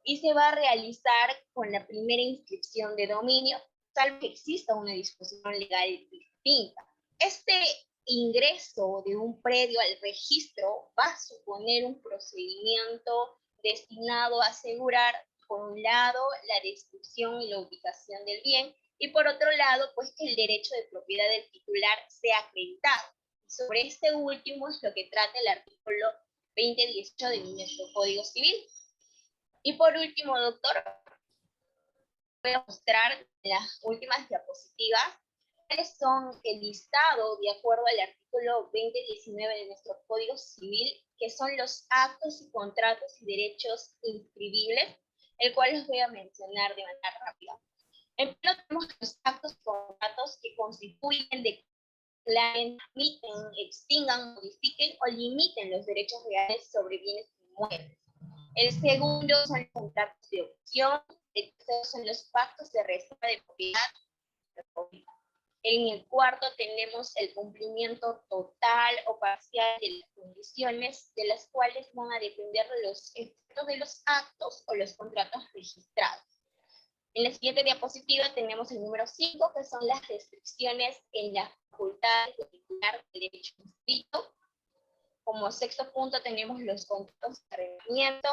y se va a realizar con la primera inscripción de dominio, salvo que exista una disposición legal distinta. Este ingreso de un predio al registro va a suponer un procedimiento destinado a asegurar, por un lado, la descripción y la ubicación del bien, y por otro lado, pues que el derecho de propiedad del titular sea acreditado. Sobre este último es lo que trata el artículo 2018 de nuestro Código Civil. Y por último, doctor, voy a mostrar las últimas diapositivas cuáles son el listado de acuerdo al artículo 2019 de nuestro Código Civil, que son los actos y contratos y derechos inscribibles, el cual los voy a mencionar de manera rápida. En pleno tenemos los actos y contratos que constituyen, declaren, admiten, extingan, modifiquen o limiten los derechos reales sobre bienes inmuebles. El segundo son los contratos de opción, el tercero son los pactos de reserva de propiedad. En el cuarto tenemos el cumplimiento total o parcial de las condiciones de las cuales van a depender los efectos de los actos o los contratos registrados. En la siguiente diapositiva tenemos el número 5, que son las restricciones en las facultades de titular del derecho inscrito. Como sexto punto tenemos los contratos de arrendamiento.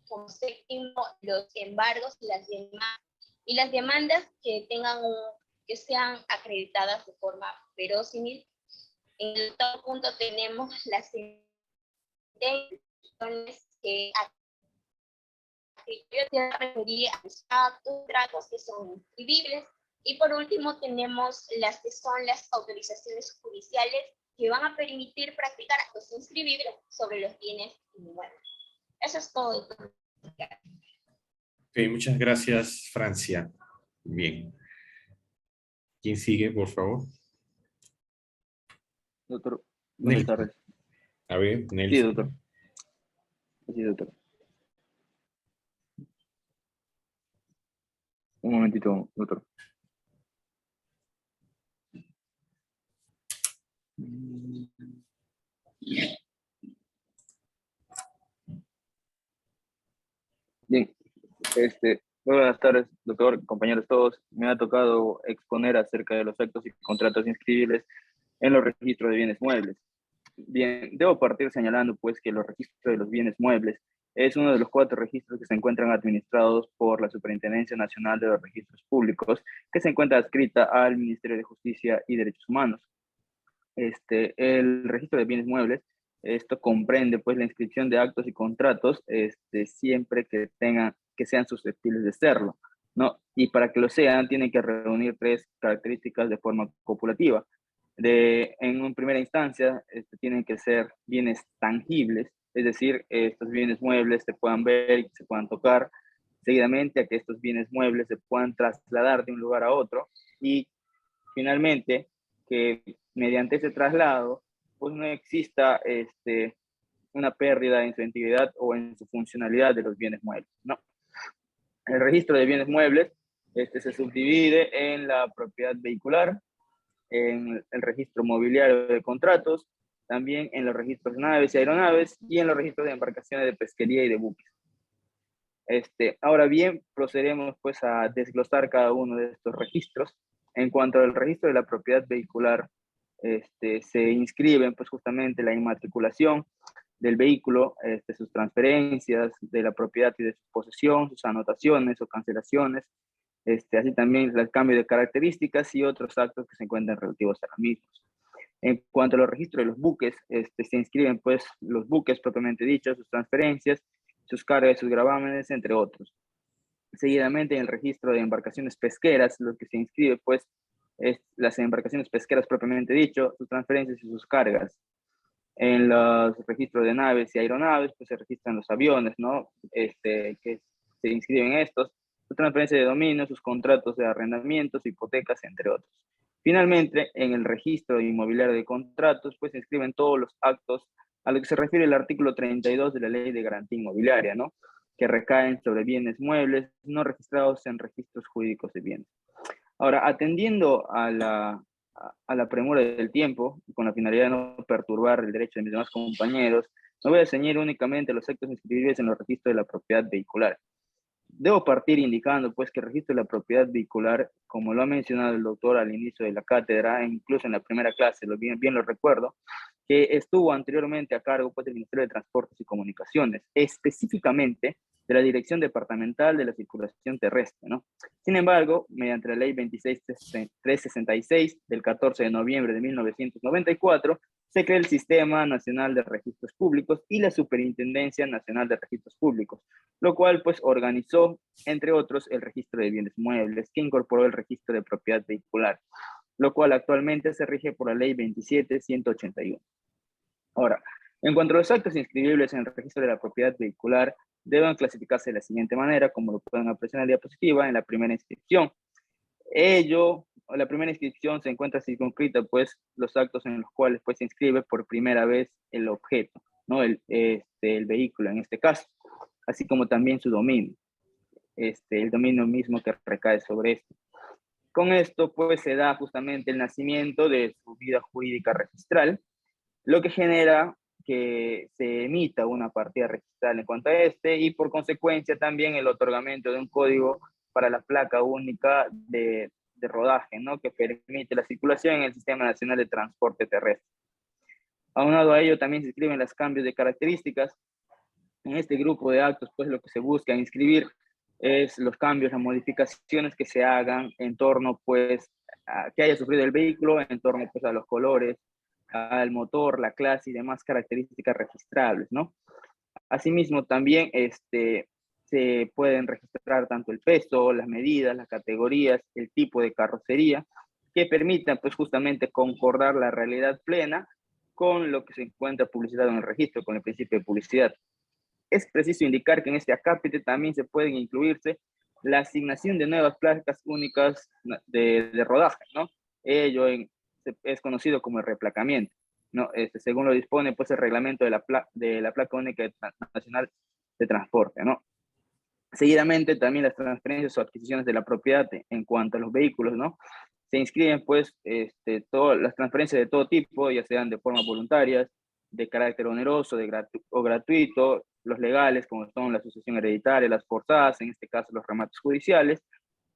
Como séptimo, los embargos y las demandas que sean acreditadas de forma verosímil. En el octavo punto tenemos las intenciones que se referir a los actos, tratos que son inscribibles. Y por último tenemos las que son las autorizaciones judiciales que van a permitir practicar actos inscribibles sobre los bienes inmuebles. Eso es todo. Ok, muchas gracias, Francia. Bien. ¿Quién sigue, por favor? Doctor, buenas Nelson. tardes. A ver, Nelson. Sí, doctor. Sí, doctor. Un momentito, doctor. Bien, muy buenas tardes, doctor, compañeros todos. Me ha tocado exponer acerca de los actos y contratos inscribibles en los registros de bienes muebles. Bien, debo partir señalando pues que los registros de los bienes muebles es uno de los 4 registros que se encuentran administrados por la Superintendencia Nacional de los Registros Públicos, que se encuentra adscrita al Ministerio de Justicia y Derechos Humanos. El registro de bienes muebles, esto comprende pues la inscripción de actos y contratos siempre que sean susceptibles de serlo, ¿no? Y para que lo sean tienen que reunir 3 características de forma copulativa. En primera instancia, tienen que ser bienes tangibles, es decir, estos bienes muebles se puedan ver y se puedan tocar, seguidamente a que estos bienes muebles se puedan trasladar de un lugar a otro, y finalmente que mediante ese traslado pues no exista una pérdida en su integridad o en su funcionalidad de los bienes muebles, ¿no? El registro de bienes muebles se subdivide en la propiedad vehicular, en el registro mobiliario de contratos, también en los registros de naves y aeronaves y en los registros de embarcaciones de pesquería y de buques. Ahora bien, procederemos pues a desglosar cada uno de estos registros. En cuanto al registro de la propiedad vehicular, se inscriben pues justamente la inmatriculación del vehículo, sus transferencias de la propiedad y de su posesión, sus anotaciones o cancelaciones, así también el cambio de características y otros actos que se encuentran relativos a los mismos. En cuanto a los registros de los buques, se inscriben pues los buques propiamente dichos, sus transferencias, sus cargas, sus gravámenes, entre otros. Seguidamente en el registro de embarcaciones pesqueras, lo que se inscribe pues es las embarcaciones pesqueras propiamente dicho, sus transferencias y sus cargas. En los registros de naves y aeronaves, pues se registran los aviones, ¿no? Que se inscriben estos, su transferencia de dominio, sus contratos de arrendamientos, hipotecas, entre otros. Finalmente, en el registro inmobiliario de contratos, pues se inscriben todos los actos a lo que se refiere el artículo 32 de la Ley de Garantía Inmobiliaria, ¿no? Que recaen sobre bienes muebles no registrados en registros jurídicos de bienes. Ahora, atendiendo a la premura del tiempo, con la finalidad de no perturbar el derecho de mis demás compañeros, me voy a ceñir únicamente a los actos inscribibles en los registros de la propiedad vehicular. Debo partir indicando pues que el registro de la propiedad vehicular, como lo ha mencionado el doctor al inicio de la cátedra, e incluso en la primera clase, bien lo recuerdo, que estuvo anteriormente a cargo pues, del Ministerio de Transportes y Comunicaciones, específicamente de la Dirección Departamental de la Circulación Terrestre, ¿no? Sin embargo, mediante la Ley 26366 del 14 de noviembre de 1994, se crea el Sistema Nacional de Registros Públicos y la Superintendencia Nacional de Registros Públicos, lo cual pues organizó, entre otros, el registro de bienes muebles, que incorporó el registro de propiedad vehicular, lo cual actualmente se rige por la Ley 27181. Ahora, en cuanto a los actos inscribibles en el registro de la propiedad vehicular, deben clasificarse de la siguiente manera, como lo pueden apreciar en la diapositiva, en la primera inscripción. La primera inscripción se encuentra circunscrita, pues, los actos en los cuales pues, se inscribe por primera vez el objeto, ¿no? El vehículo en este caso, así como también su dominio, el dominio mismo que recae sobre esto. Con esto, pues, se da justamente el nacimiento de su vida jurídica registral, lo que genera que se emita una partida registral en cuanto a y por consecuencia también el otorgamiento de un código para la placa única de rodaje, ¿no? Que permite la circulación en el Sistema Nacional de Transporte Terrestre. Aunado a ello, también se inscriben los cambios de características. En este grupo de actos, pues lo que se busca inscribir es los cambios, las modificaciones que se hagan en torno, pues, a que haya sufrido el vehículo, en torno, pues, a los colores, al motor, la clase y demás características registrables, ¿no? Asimismo, también se pueden registrar tanto el peso, las medidas, las categorías, el tipo de carrocería, que permitan, pues, justamente concordar la realidad plena con lo que se encuentra publicitado en el registro, con el principio de publicidad. Es preciso indicar que en este acápite también se pueden incluirse la asignación de nuevas placas únicas de rodaje, ¿no? Ello es conocido como el replacamiento, ¿no? Según lo dispone, pues, el reglamento de la placa única nacional de transporte, ¿no? Seguidamente, también las transferencias o adquisiciones de la propiedad en cuanto a los vehículos, ¿no? Se inscriben, pues, todas las transferencias de todo tipo, ya sean de forma voluntaria, de carácter oneroso o gratuito, los legales, como son la sucesión hereditaria, las forzadas, en este caso los remates judiciales,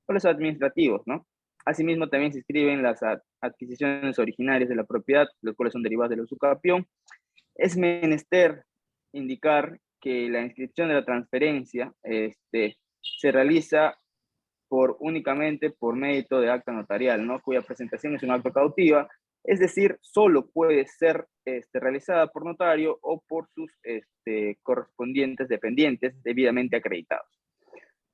o los administrativos, ¿no? Asimismo, también se inscriben las adquisiciones originarias de la propiedad, los cuales son derivadas del usucapión. Es menester indicar que la inscripción de la transferencia se realiza únicamente por mérito de acta notarial, ¿no? Cuya presentación es un acto cautiva, es decir, solo puede ser realizada por notario o por sus correspondientes dependientes debidamente acreditados.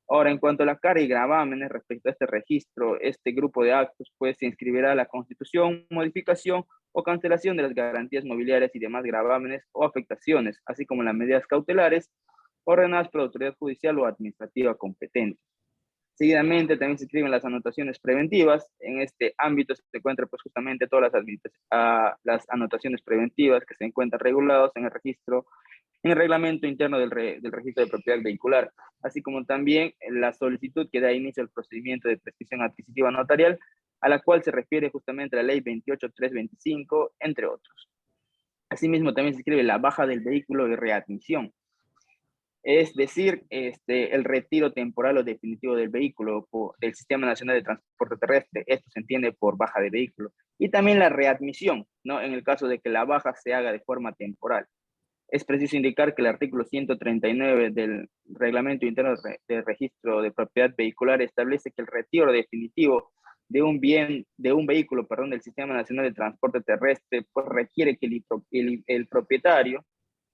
Ahora, en cuanto a la carga y gravámenes respecto a este registro, este grupo de actos, pues, se inscribirá la constitución, modificación o cancelación de las garantías mobiliarias y demás gravámenes o afectaciones, así como las medidas cautelares ordenadas por la autoridad judicial o administrativa competente. Seguidamente también se inscriben las anotaciones preventivas. En este ámbito se encuentran, pues, justamente todas las anotaciones preventivas que se encuentran reguladas en el registro, en el reglamento interno del registro de propiedad vehicular, así como también la solicitud que da inicio al procedimiento de prescripción adquisitiva notarial, a la cual se refiere justamente la ley 28.325, entre otros. Asimismo, también se inscribe la baja del vehículo y readmisión, es decir, el retiro temporal o definitivo del vehículo del Sistema Nacional de Transporte Terrestre. Esto se entiende por baja de vehículo. Y también la readmisión, ¿no? En el caso de que la baja se haga de forma temporal. Es preciso indicar que el artículo 139 del Reglamento Interno de Registro de Propiedad Vehicular establece que el retiro definitivo de un vehículo, del Sistema Nacional de Transporte Terrestre, pues requiere que el propietario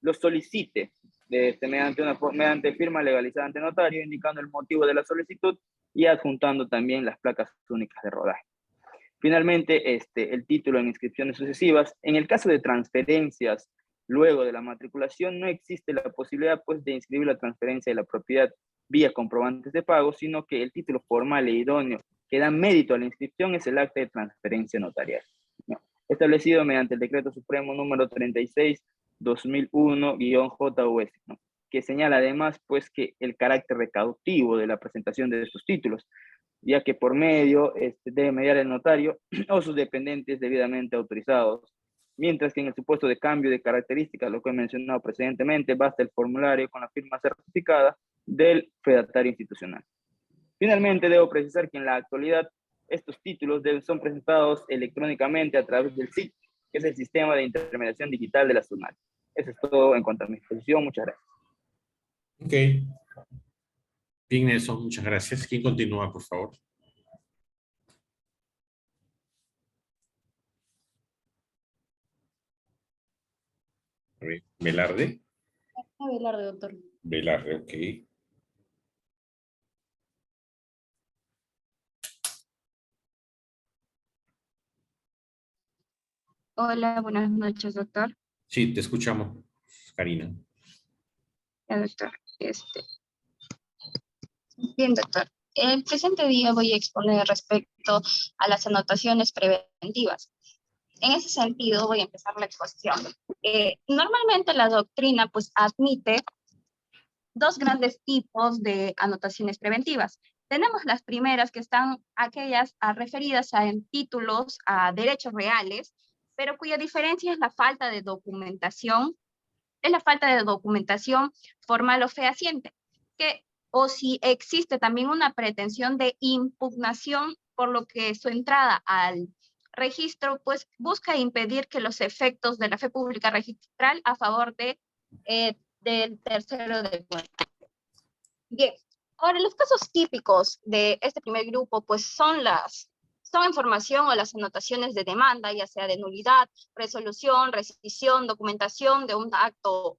lo solicite mediante firma legalizada ante notario, indicando el motivo de la solicitud y adjuntando también las placas únicas de rodaje. Finalmente, el título en inscripciones sucesivas. En el caso de transferencias luego de la matriculación, no existe la posibilidad, pues, de inscribir la transferencia de la propiedad vía comprobantes de pago, sino que el título formal e idóneo que da mérito a la inscripción es el acta de transferencia notarial, ¿no? Establecido mediante el Decreto Supremo número 36/2001-JUS, ¿no? Que señala además, pues, que el carácter recaudativo de la presentación de estos títulos, ya que por medio debe mediar el notario o sus dependientes debidamente autorizados, mientras que en el supuesto de cambio de características, lo que he mencionado precedentemente, basta el formulario con la firma certificada del fedatario institucional. Finalmente, debo precisar que en la actualidad estos títulos son presentados electrónicamente a través del SIC, que es el Sistema de Intermediación Digital de la SUNAT. Eso es todo en cuanto a mi exposición. Muchas gracias. Ok. Bien, Nelson, muchas gracias. ¿Quién continúa, por favor? Velarde. Velarde, doctor. Velarde, ok. Hola, buenas noches, doctor. Sí, te escuchamos, Karina. Ya, doctor. Bien, doctor. El presente día voy a exponer respecto a las anotaciones preventivas. En ese sentido, voy a empezar la exposición. Normalmente la doctrina pues admite dos grandes tipos de anotaciones preventivas. Tenemos las primeras, que están aquellas referidas a títulos, a derechos reales, pero cuya diferencia es la falta de documentación, formal o fehaciente, o si existe también una pretensión de impugnación, por lo que su entrada al registro pues busca impedir que los efectos de la fe pública registral a favor del tercero del pueblo. Bien, ahora los casos típicos de este primer grupo pues son información o las anotaciones de demanda, ya sea de nulidad, resolución, rescisión, documentación de un acto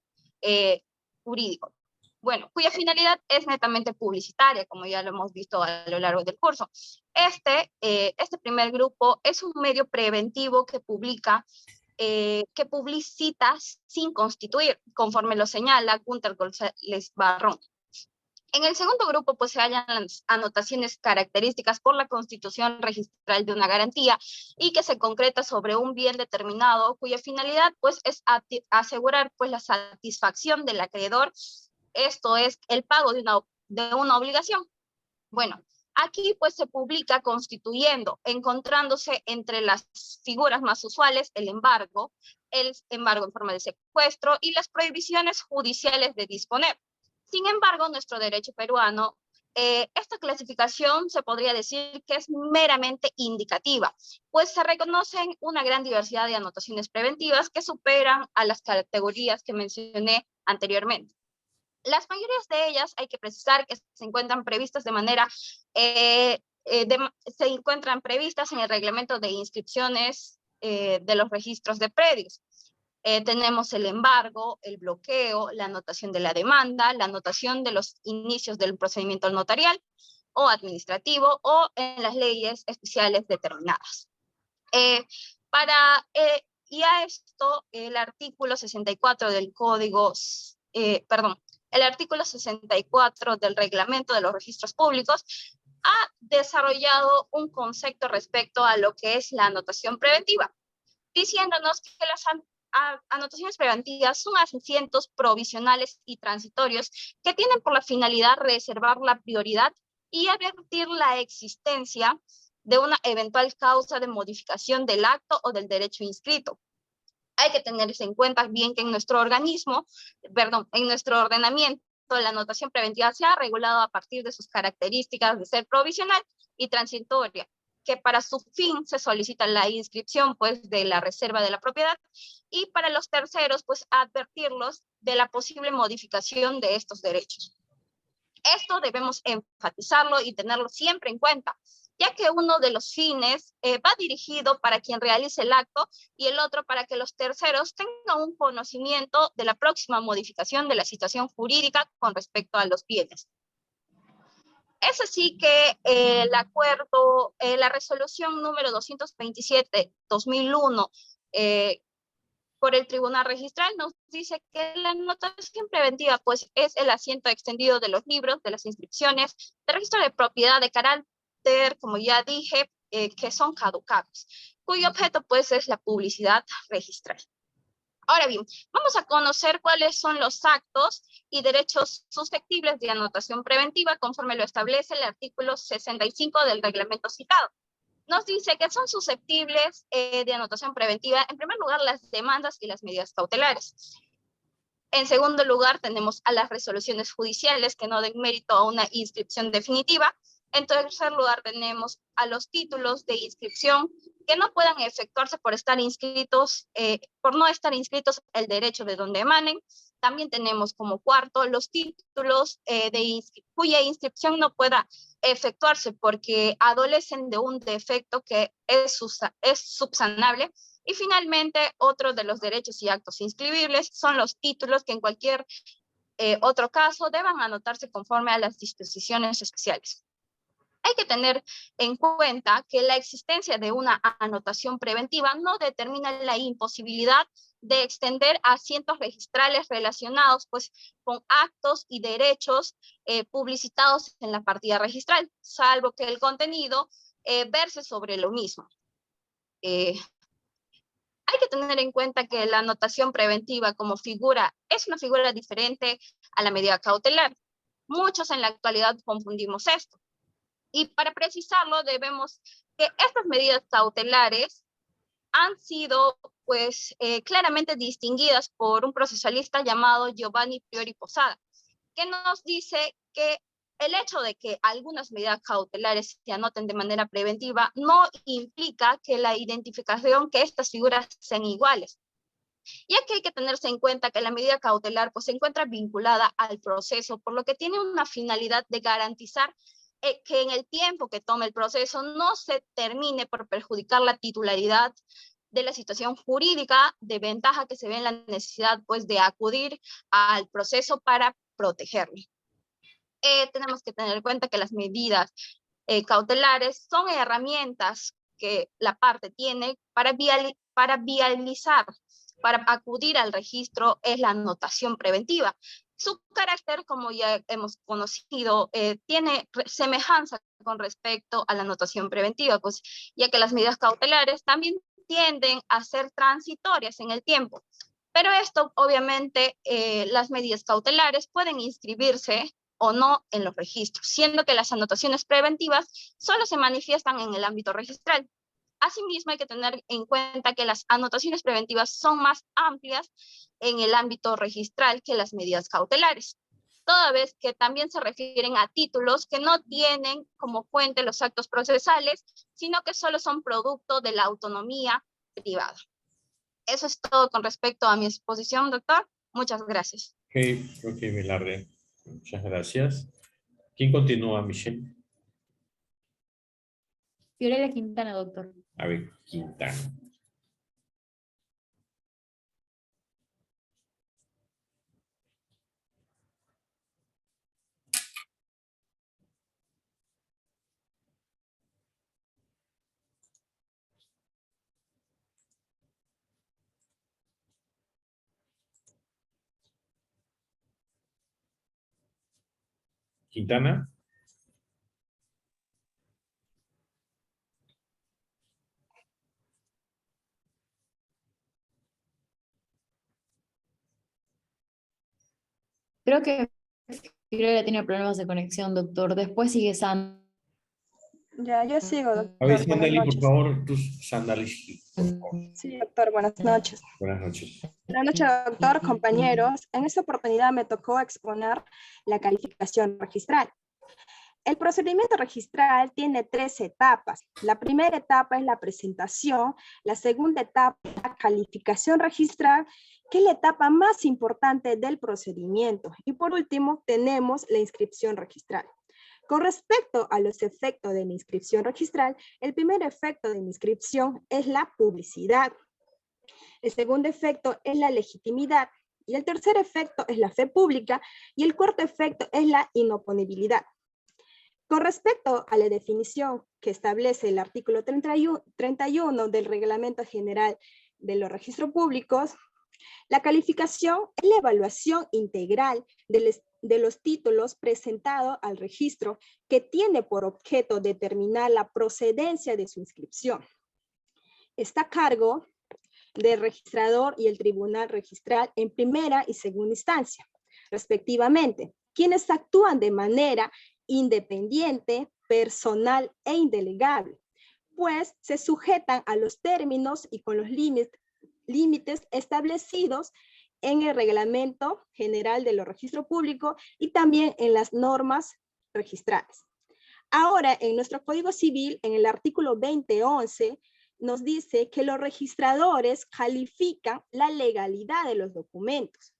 jurídico. Bueno, cuya finalidad es netamente publicitaria, como ya lo hemos visto a lo largo del curso. Este primer grupo es un medio preventivo que publicita sin constituir, conforme lo señala Gunter González Barrón. En el segundo grupo, pues se hallan las anotaciones características por la constitución registral de una garantía y que se concreta sobre un bien determinado, cuya finalidad, pues, es asegurar, pues, la satisfacción del acreedor, esto es, el pago de una obligación. Bueno, aquí, pues, se publica constituyendo, encontrándose entre las figuras más usuales el embargo en forma de secuestro y las prohibiciones judiciales de disponer. Sin embargo, nuestro derecho peruano, esta clasificación se podría decir que es meramente indicativa, pues se reconocen una gran diversidad de anotaciones preventivas que superan a las categorías que mencioné anteriormente. Las mayorías de ellas hay que precisar que se encuentran previstas en el reglamento de inscripciones de los registros de predios. Tenemos el embargo, el bloqueo, la anotación de la demanda, la anotación de los inicios del procedimiento notarial o administrativo o en las leyes especiales determinadas. Y a esto, el artículo 64 del el artículo 64 del reglamento de los registros públicos ha desarrollado un concepto respecto a lo que es la anotación preventiva, diciéndonos que las anotaciones preventivas son asientos provisionales y transitorios que tienen por la finalidad reservar la prioridad y advertir la existencia de una eventual causa de modificación del acto o del derecho inscrito. Hay que tenerse en cuenta bien que en nuestro ordenamiento, la anotación preventiva se ha regulado a partir de sus características de ser provisional y transitoria, que para su fin se solicita la inscripción, pues, de la reserva de la propiedad, y para los terceros, pues, advertirlos de la posible modificación de estos derechos. Esto debemos enfatizarlo y tenerlo siempre en cuenta, ya que uno de los fines va dirigido para quien realice el acto y el otro para que los terceros tengan un conocimiento de la próxima modificación de la situación jurídica con respecto a los bienes. Es así que la resolución número 227/2001 por el Tribunal Registral nos dice que la anotación preventiva, pues, es el asiento extendido de los libros, de las inscripciones, de registro de propiedad de carácter, como ya dije, que son caducados, cuyo objeto, pues, es la publicidad registral. Ahora bien, vamos a conocer cuáles son los actos y derechos susceptibles de anotación preventiva conforme lo establece el artículo 65 del reglamento citado. Nos dice que son susceptibles de anotación preventiva, en primer lugar, las demandas y las medidas cautelares. En segundo lugar, tenemos a las resoluciones judiciales que no den mérito a una inscripción definitiva. En tercer lugar, tenemos a los títulos de inscripción que no puedan efectuarse por no estar inscritos el derecho de donde emanen. También tenemos como cuarto los títulos cuya inscripción no pueda efectuarse porque adolecen de un defecto que es subsanable. Y finalmente, otro de los derechos y actos inscribibles son los títulos que en cualquier otro caso deban anotarse conforme a las disposiciones especiales. Hay que tener en cuenta que la existencia de una anotación preventiva no determina la imposibilidad de extender asientos registrales relacionados pues, con actos y derechos publicitados en la partida registral, salvo que el contenido verse sobre lo mismo. Hay que tener en cuenta que la anotación preventiva como figura es una figura diferente a la medida cautelar. Muchos en la actualidad confundimos esto. Y para precisarlo, debemos que estas medidas cautelares han sido pues, claramente distinguidas por un procesalista llamado Giovanni Priori Posada, que nos dice que el hecho de que algunas medidas cautelares se anoten de manera preventiva no implica que la identificación, que estas figuras sean iguales. Y aquí hay que tenerse en cuenta que la medida cautelar pues, se encuentra vinculada al proceso, por lo que tiene una finalidad de garantizar que en el tiempo que tome el proceso no se termine por perjudicar la titularidad de la situación jurídica, de ventaja que se ve en la necesidad pues, de acudir al proceso para protegerle. Tenemos que tener en cuenta que las medidas cautelares son herramientas que la parte tiene para vializar, para acudir al registro, es la anotación preventiva. Su carácter, como ya hemos conocido, tiene semejanza con respecto a la anotación preventiva, pues, ya que las medidas cautelares también tienden a ser transitorias en el tiempo. Pero esto, obviamente, las medidas cautelares pueden inscribirse o no en los registros, siendo que las anotaciones preventivas solo se manifiestan en el ámbito registral. Asimismo, hay que tener en cuenta que las anotaciones preventivas son más amplias en el ámbito registral que las medidas cautelares, toda vez que también se refieren a títulos que no tienen como fuente los actos procesales, sino que solo son producto de la autonomía privada. Eso es todo con respecto a mi exposición, doctor. Muchas gracias. Ok, Velarde. Muchas gracias. ¿Quién continúa, Michelle? Fiorella Quintana, doctor. A ver, Quintana. Quintana. Creo que Fiorella tiene problemas de conexión, doctor. Después sigue Sandra. Ya, yo sigo, doctor. A ver, Sandali, por favor, tus Sandali. Sí, doctor, buenas noches. Buenas noches. Buenas noches, doctor, compañeros. En esta oportunidad me tocó exponer la calificación registral. El procedimiento registral tiene 3 etapas. La primera etapa es la presentación, la segunda etapa es la calificación registral, que es la etapa más importante del procedimiento. Y por último, tenemos la inscripción registral. Con respecto a los efectos de la inscripción registral, el primer efecto de la inscripción es la publicidad. El segundo efecto es la legitimidad. Y el tercer efecto es la fe pública. Y el cuarto efecto es la inoponibilidad. Con respecto a la definición que establece el artículo 31 del Reglamento General de los Registros Públicos, la calificación es la evaluación integral de los títulos presentados al registro que tiene por objeto determinar la procedencia de su inscripción. Está a cargo del registrador y el tribunal registral en primera y segunda instancia, respectivamente, quienes actúan de manera independiente, personal e indelegable, pues se sujetan a los términos y con los límites establecidos en el Reglamento General de los Registros Públicos y también en las normas registrales. Ahora, en nuestro Código Civil, en el artículo 2011, nos dice que los registradores califican la legalidad de los documentos,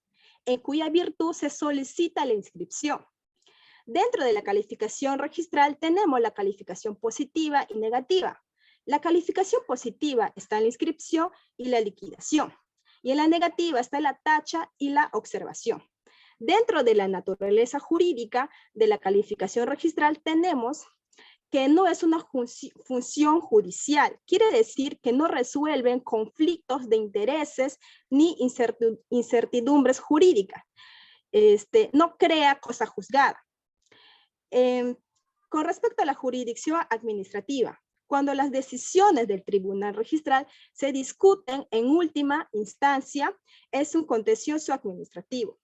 en cuya virtud se solicita la inscripción. Dentro de la calificación registral tenemos la calificación positiva y negativa. La calificación positiva está en la inscripción y la liquidación. Y en la negativa está la tacha y la observación. Dentro de la naturaleza jurídica de la calificación registral tenemos que no es una función judicial. Quiere decir que no resuelven conflictos de intereses ni incertidumbres jurídicas. No crea cosa juzgada. Con respecto a la jurisdicción administrativa, cuando las decisiones del tribunal registral se discuten en última instancia, es un contencioso administrativo.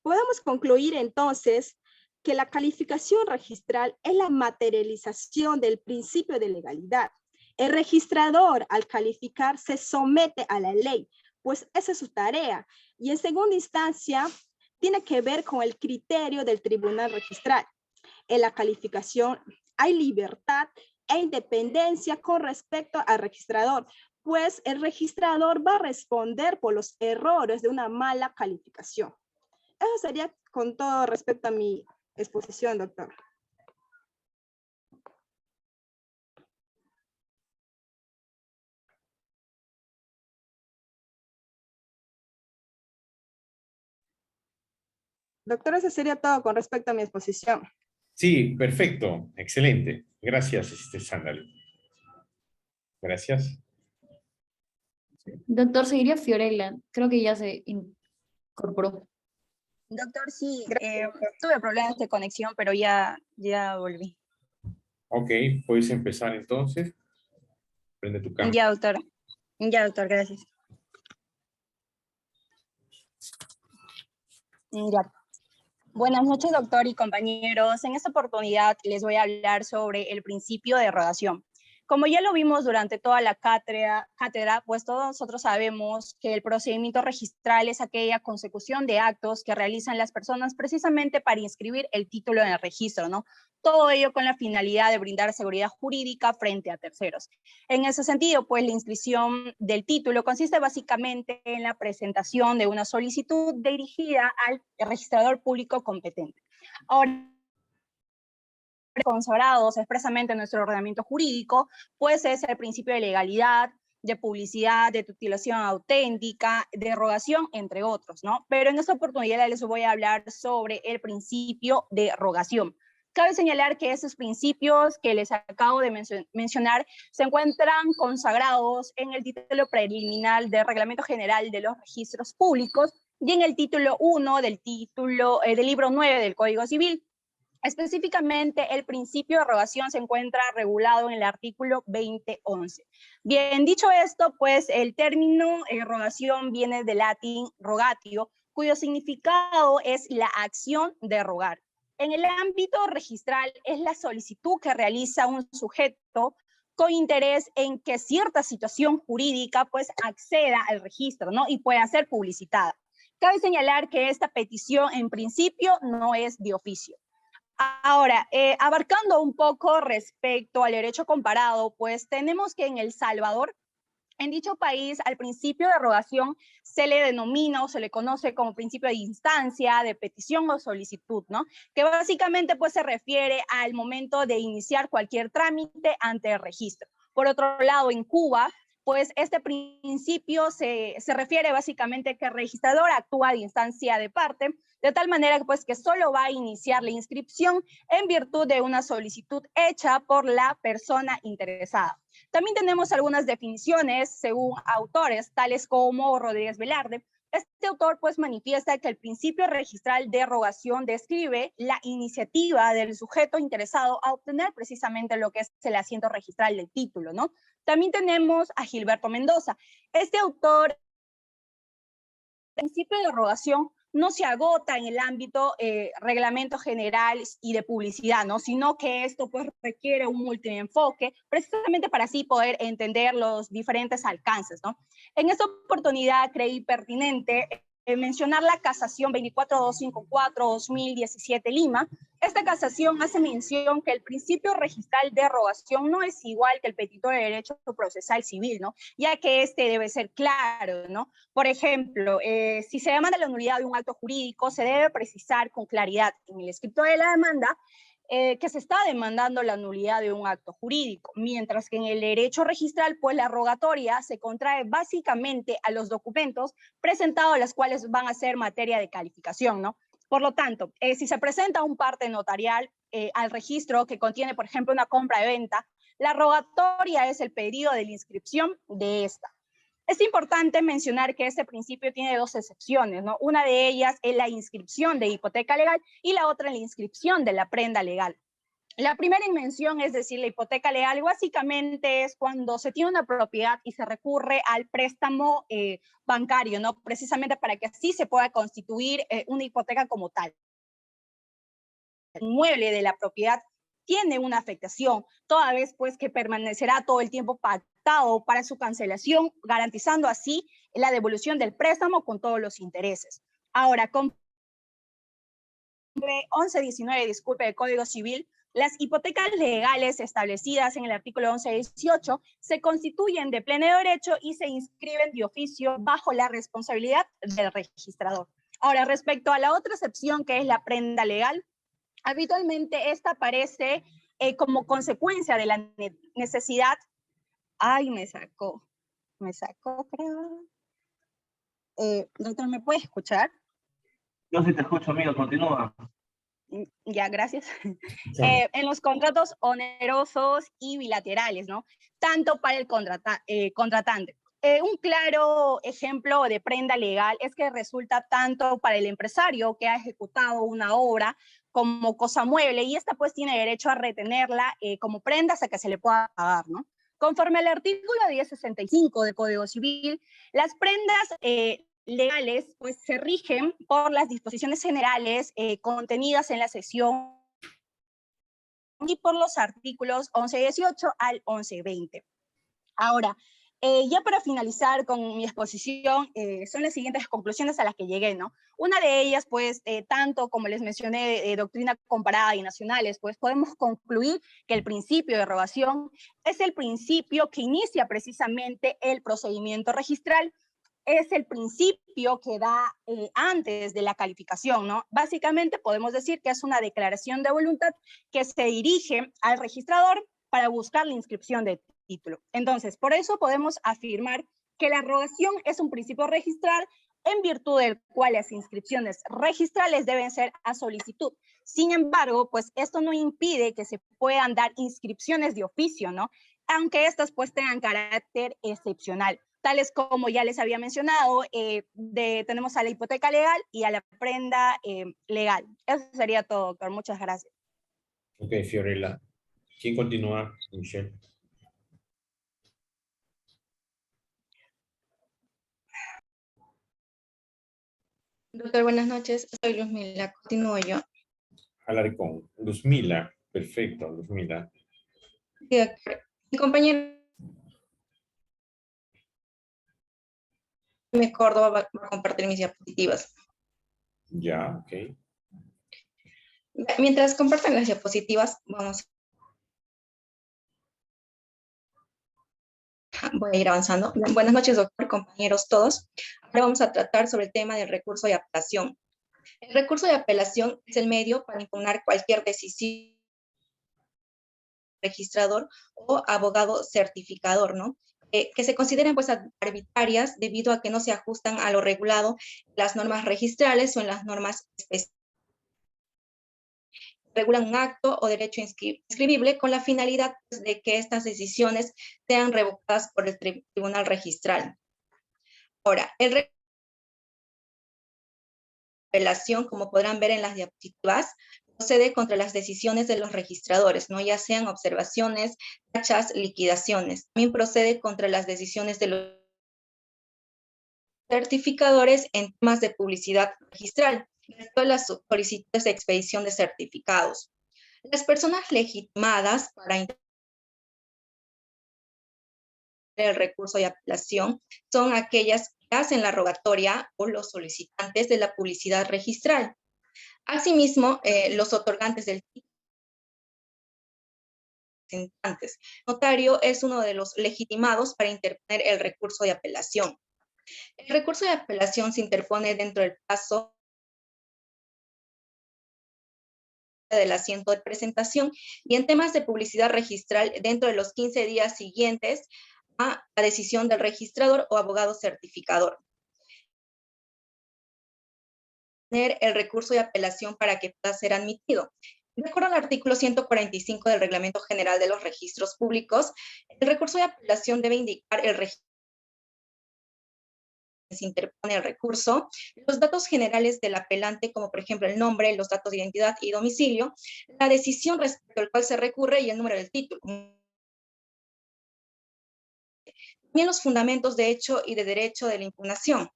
Podemos concluir entonces que la calificación registral es la materialización del principio de legalidad. El registrador, al calificar, se somete a la ley, pues esa es su tarea, y en segunda instancia tiene que ver con el criterio del tribunal registral. En la calificación hay libertad e independencia con respecto al registrador, pues el registrador va a responder por los errores de una mala calificación. Eso sería con todo respecto a mi exposición, doctor. Doctor, eso sería todo con respecto a mi exposición. Sí, perfecto, excelente. Gracias, Sandra. Gracias. Doctor, seguiría Fiorella. Creo que ya se incorporó. Doctor, sí, tuve problemas de conexión, pero ya volví. Ok, puedes empezar entonces. Prende tu cámara. Ya, doctor. Ya, doctor, gracias. Ya. Buenas noches, doctor y compañeros. En esta oportunidad les voy a hablar sobre el principio de rogación. Como ya lo vimos durante toda la cátedra, pues todos nosotros sabemos que el procedimiento registral es aquella consecución de actos que realizan las personas precisamente para inscribir el título en el registro, ¿no? Todo ello con la finalidad de brindar seguridad jurídica frente a terceros. En ese sentido, pues la inscripción del título consiste básicamente en la presentación de una solicitud dirigida al registrador público competente. Ahora, consagrados expresamente en nuestro ordenamiento jurídico, pues es el principio de legalidad, de publicidad, de tutelación auténtica, de rogación, entre otros, ¿no? Pero en esta oportunidad les voy a hablar sobre el principio de rogación. Cabe señalar que esos principios que les acabo de mencionar se encuentran consagrados en el título preliminar del Reglamento General de los Registros Públicos y en el título 1 del libro 9 del Código Civil. Específicamente, el principio de rogación se encuentra regulado en el artículo 2011. Bien, dicho esto, pues el término rogación viene del latín rogatio, cuyo significado es la acción de rogar. En el ámbito registral es la solicitud que realiza un sujeto con interés en que cierta situación jurídica pues acceda al registro, ¿no? Y pueda ser publicitada. Cabe señalar que esta petición en principio no es de oficio. Ahora, abarcando un poco respecto al derecho comparado, pues tenemos que en El Salvador, en dicho país, al principio de rogación se le denomina o se le conoce como principio de instancia, de petición o solicitud, ¿no? Que básicamente pues se refiere al momento de iniciar cualquier trámite ante el registro. Por otro lado, en Cuba, pues este principio se refiere básicamente a que el registrador actúa de instancia de parte, de tal manera que, pues, que solo va a iniciar la inscripción en virtud de una solicitud hecha por la persona interesada. También tenemos algunas definiciones según autores, tales como Rodríguez Velarde. Este autor pues manifiesta que el principio registral de rogación describe la iniciativa del sujeto interesado a obtener precisamente lo que es el asiento registral del título, ¿no? También tenemos a Gilberto Mendoza. Este autor, el principio de rogación no se agota en el ámbito reglamento general y de publicidad, ¿no? Sino que esto pues requiere un multienfoque precisamente para así poder entender los diferentes alcances, ¿no? En esta oportunidad creí pertinente mencionar la casación 24254-2017 Lima. Esta casación hace mención que el principio registral de rogación no es igual que el petitorio de derecho procesal civil, ¿no? Ya que este debe ser claro, ¿no? Por ejemplo, si se demanda la nulidad de un acto jurídico, se debe precisar con claridad en el escrito de la demanda que se está demandando la nulidad de un acto jurídico, mientras que en el derecho registral, pues la rogatoria se contrae básicamente a los documentos presentados, los cuales van a ser materia de calificación, ¿no? Por lo tanto, si se presenta un parte notarial al registro que contiene, por ejemplo, una compra de venta, la rogatoria es el pedido de la inscripción de esta. Es importante mencionar que este principio tiene dos excepciones, ¿no? Una de ellas es la inscripción de hipoteca legal y la otra la inscripción de la prenda legal. La primera invención, es decir, la hipoteca legal, básicamente es cuando se tiene una propiedad y se recurre al préstamo bancario, ¿no? Precisamente para que así se pueda constituir una hipoteca como tal. El inmueble de la propiedad tiene una afectación, toda vez pues que permanecerá todo el tiempo pactado para su cancelación, garantizando así la devolución del préstamo con todos los intereses. Ahora, con 1119, disculpe, del Código Civil, las hipotecas legales establecidas en el artículo 1118 se constituyen de pleno derecho y se inscriben de oficio bajo la responsabilidad del registrador. Ahora, respecto a la otra excepción, que es la prenda legal, habitualmente esta aparece como consecuencia de la necesidad. Ay, me sacó, creo. Doctor, ¿me puede escuchar? Yo sí te escucho, amigo, continúa. Ya, gracias. En los contratos onerosos y bilaterales, ¿no? Tanto para el contratante. Un claro ejemplo de prenda legal es que resulta tanto para el empresario que ha ejecutado una obra como cosa mueble, y esta pues tiene derecho a retenerla como prenda hasta que se le pueda pagar, ¿no? Conforme al artículo 1065 del Código Civil, las prendas legales pues se rigen por las disposiciones generales contenidas en la sección y por los artículos 1118 al 1120. Ahora, ya para finalizar con mi exposición, son las siguientes conclusiones a las que llegué, ¿no? Una de ellas, pues, tanto como les mencioné, doctrina comparada y nacionales, pues podemos concluir que el principio de rogación es el principio que inicia precisamente el procedimiento registral, es el principio que da antes de la calificación, ¿no? Básicamente podemos decir que es una declaración de voluntad que se dirige al registrador para buscar la inscripción de título. Entonces, por eso podemos afirmar que la rogación es un principio registral en virtud del cual las inscripciones registrales deben ser a solicitud. Sin embargo, pues esto no impide que se puedan dar inscripciones de oficio, ¿no? Aunque estas pues tengan carácter excepcional, tales como ya les había mencionado, tenemos a la hipoteca legal y a la prenda legal. Eso sería todo, doctor. Muchas gracias. Ok, Fiorella. ¿Quién continúa? Michelle. Doctor, buenas noches. Soy Luzmila. Continúo yo. Hablar con Luzmila. Perfecto, Luzmila. Sí, doctor. Mi compañero de Córdoba va a compartir mis diapositivas. Ya, ok. Mientras compartan las diapositivas, voy a ir avanzando. Buenas noches, doctor, compañeros todos. Ahora vamos a tratar sobre el tema del recurso de apelación. El recurso de apelación es el medio para impugnar cualquier decisión registrador o abogado certificador, ¿no? Que se consideren pues arbitrarias debido a que no se ajustan a lo regulado en las normas registrales o en las normas específicas. Regulan un acto o derecho inscribible con la finalidad de que estas decisiones sean revocadas por el tribunal registral. Ahora, el apelación, como podrán ver en las diapositivas, procede contra las decisiones de los registradores, ¿no? Ya sean observaciones, tachas, liquidaciones. También procede contra las decisiones de los certificadores en temas de publicidad registral, todas las solicitudes de expedición de certificados. Las personas legitimadas para el recurso de apelación son aquellas que hacen la rogatoria o los solicitantes de la publicidad registral. Asimismo, los otorgantes del título. Notario es uno de los legitimados para interponer el recurso de apelación. El recurso de apelación se interpone dentro del plazo del asiento de presentación y en temas de publicidad registral dentro de los 15 días siguientes a la decisión del registrador o abogado certificador. tener el recurso de apelación para que pueda ser admitido. De acuerdo al artículo 145 del Reglamento General de los Registros Públicos, el recurso de apelación debe indicar el registro que se interpone el recurso, los datos generales del apelante, como por ejemplo el nombre, los datos de identidad y domicilio, la decisión respecto al cual se recurre y el número del título. También los fundamentos de hecho y de derecho de la impugnación.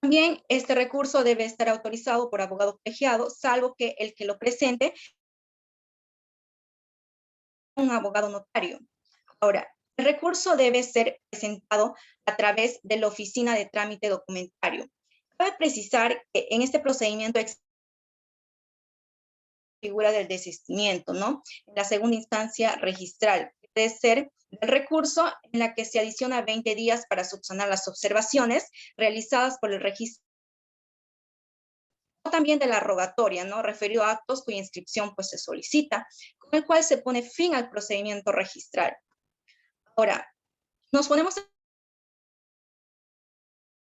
También este recurso debe estar autorizado por abogado colegiado, salvo que el que lo presente un abogado notario. Ahora, el recurso debe ser presentado a través de la oficina de trámite documentario. Cabe precisar que en este procedimiento existe la figura del desistimiento, ¿no? En la segunda instancia registral, debe ser el recurso en la que se adiciona 20 días para subsanar las observaciones realizadas por el registro, o también de la rogatoria, ¿no? Referido a actos cuya inscripción pues se solicita, con el cual se pone fin al procedimiento registral. Ahora, nos ponemos en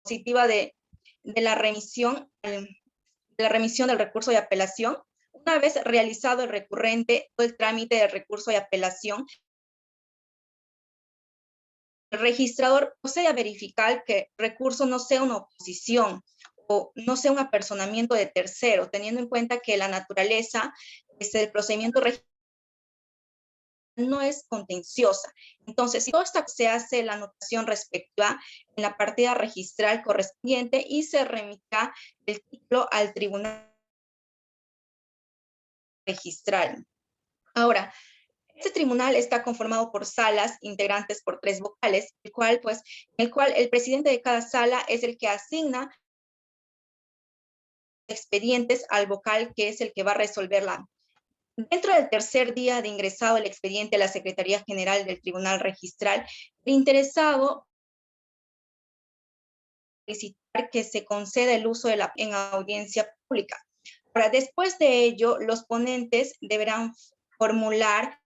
positiva de la remisión del recurso de apelación. Una vez realizado el recurrente o el trámite del recurso de apelación, el registrador procede a verificar que el recurso no sea una oposición o no sea un apersonamiento de tercero, teniendo en cuenta que la naturaleza del procedimiento registral no es contenciosa. Entonces, si todo esto se hace la anotación respectiva en la partida registral correspondiente y se remitirá el título al tribunal registral. Ahora, este tribunal está conformado por salas integrantes por 3 vocales, en el cual el presidente de cada sala es el que asigna expedientes al vocal, que es el que va a resolverla. Dentro del tercer día de ingresado el expediente a la Secretaría General del Tribunal Registral, el interesado solicitar que se conceda el uso de en audiencia pública. Ahora, después de ello, los ponentes deberán formular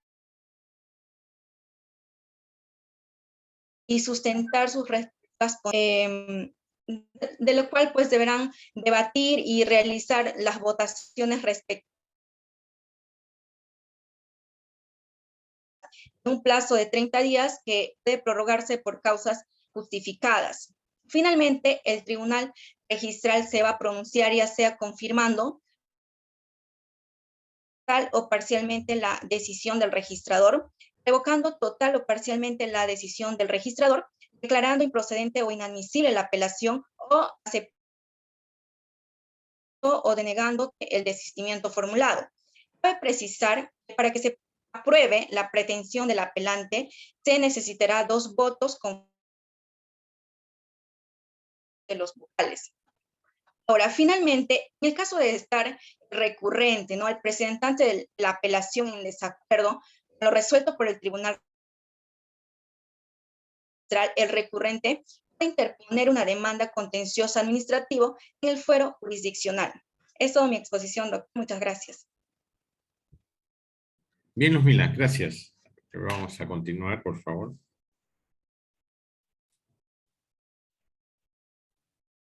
y sustentar sus respuestas, de lo cual pues deberán debatir y realizar las votaciones respectivas en un plazo de 30 días que debe prorrogarse por causas justificadas. Finalmente, el tribunal registral se va a pronunciar ya sea confirmando total o parcialmente la decisión del registrador, revocando total o parcialmente la decisión del registrador, declarando improcedente o inadmisible la apelación o aceptando o denegando el desistimiento formulado. Cabe precisar que para que se apruebe la pretensión del apelante, se necesitará 2 votos de los vocales. Ahora, finalmente, en el caso de estar recurrente, ¿no? El presentante de la apelación en desacuerdo con lo resuelto por el tribunal, el recurrente puede interponer una demanda contenciosa administrativo en el fuero jurisdiccional. Es toda mi exposición, doctor. Muchas gracias. Bien, Luzmila, gracias. Vamos a continuar, por favor.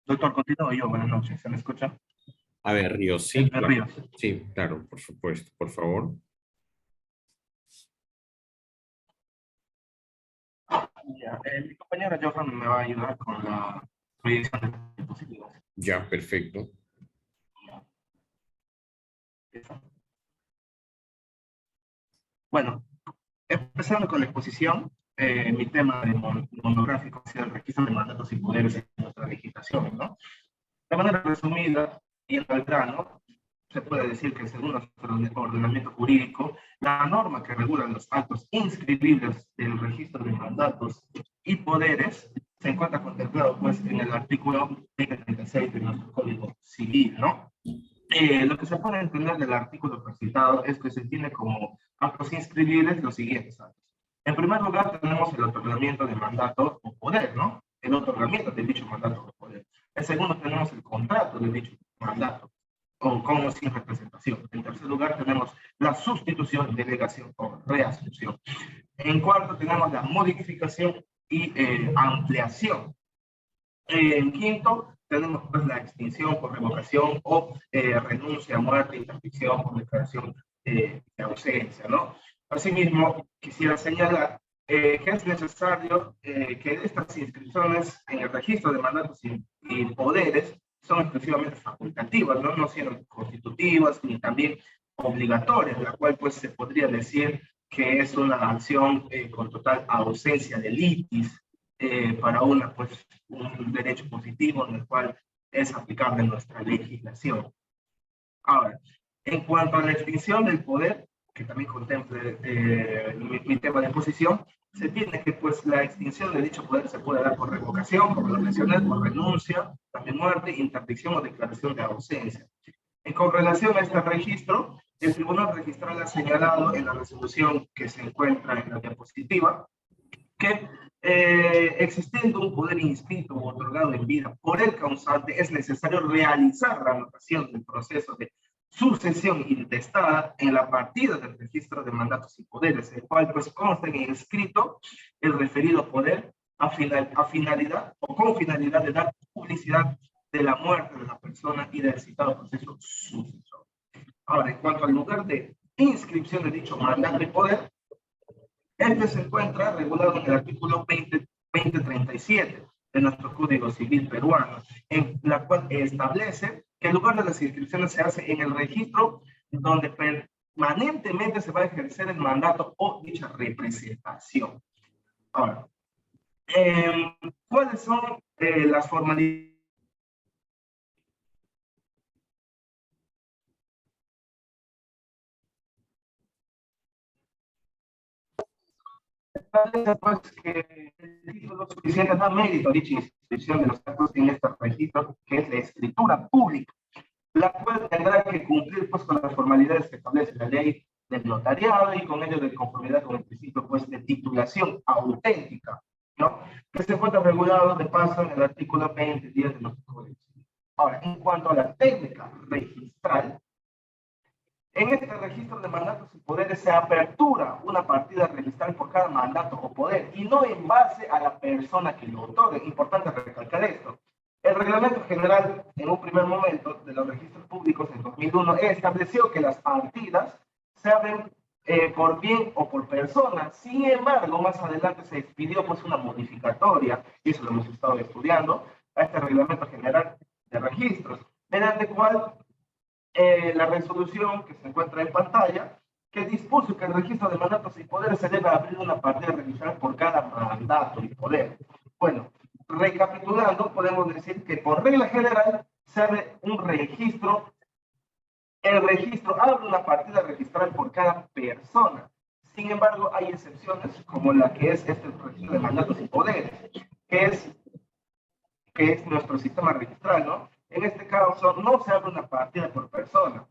Doctor, continúo yo. Buenas noches. ¿Se me escucha? A ver, Ríos, sí. Claro. Ríos. Sí, claro, por supuesto. Por favor. Ya, mi compañera Johan me va a ayudar con la proyección de diapositivas. Ya, perfecto. Bueno, empezando con la exposición, mi tema monográfico es el registro de mandatos y poderes en nuestra legislación, ¿no? De manera resumida y al grano, se puede decir que según nuestro ordenamiento jurídico, la norma que regula los actos inscribibles del registro de mandatos y poderes se encuentra contemplado pues en el artículo 2036 de nuestro Código Civil, ¿no? Lo que se puede entender del artículo precitado es que se entiende como actos inscribibles los siguientes actos. En primer lugar, tenemos el otorgamiento de mandato o poder, ¿no? El otorgamiento de dicho mandato o poder. En segundo, tenemos el contrato de dicho mandato, o con o sin representación. En tercer lugar, tenemos la sustitución, delegación o reasunción. En cuarto, tenemos la modificación y ampliación. En quinto, tenemos pues la extinción por revocación o renuncia, muerte, interdicción por declaración de ausencia, ¿no? Asimismo, quisiera señalar que es necesario que estas inscripciones en el registro de mandatos y poderes son exclusivamente facultativas, ¿no? No siendo constitutivas ni también obligatorias, la cual pues se podría decir que es una acción con total ausencia de litis para pues, un derecho positivo en el cual es aplicable nuestra legislación. Ahora, en cuanto a la extinción del poder, que también contemple mi tema de posición, se tiene que pues la extinción de dicho poder se puede dar por revocación, como lo mencioné, por renuncia, también muerte, interdicción o declaración de ausencia. Y con relación a este registro, el Tribunal Registral ha señalado en la resolución que se encuentra en la diapositiva que existiendo un poder inscrito o otorgado en vida por el causante, es necesario realizar la anotación del proceso de sucesión intestada en la partida del registro de mandatos y poderes, el cual pues consta en inscrito el referido poder a finalidad o con finalidad de dar publicidad de la muerte de la persona y del citado proceso sucesor. Ahora, en cuanto al lugar de inscripción de dicho mandato y poder, este se encuentra regulado en el artículo 2037 de nuestro Código Civil peruano, en la cual establece que el lugar de las inscripciones se hace en el registro donde permanentemente se va a ejercer el mandato o dicha representación. Ahora, ¿cuáles son las formalidades? Pues que el título suficiente da mérito a dicha inscripción de los actos en este registro, que es la escritura pública, la cual tendrá que cumplir pues con las formalidades que establece la ley del notariado y con ello de conformidad con el principio pues de titulación auténtica, ¿no? Que se encuentra regulado de paso en el artículo 20.10 de nuestro Código Civil. Ahora, en cuanto a la técnica registral, en este registro de mandatos y poderes se apertura una partida registral por cada mandato o poder y no en base a la persona que lo otorgue. Importante recalcar esto. El Reglamento General, en un primer momento, de los registros públicos en 2001, estableció que las partidas se abren por bien o por persona. Sin embargo, más adelante se expidió pues una modificatoria, y eso lo hemos estado estudiando, a este Reglamento General de Registros, mediante cual la resolución que se encuentra en pantalla, que dispuso que el registro de mandatos y poderes se debe abrir una partida registral por cada mandato y poder. Bueno, recapitulando, podemos decir que por regla general se abre un registro, el registro abre una partida registral por cada persona. Sin embargo, hay excepciones como la que es este registro de mandatos y poderes, que es nuestro sistema registral, ¿no? En este caso, no se abre una partida por persona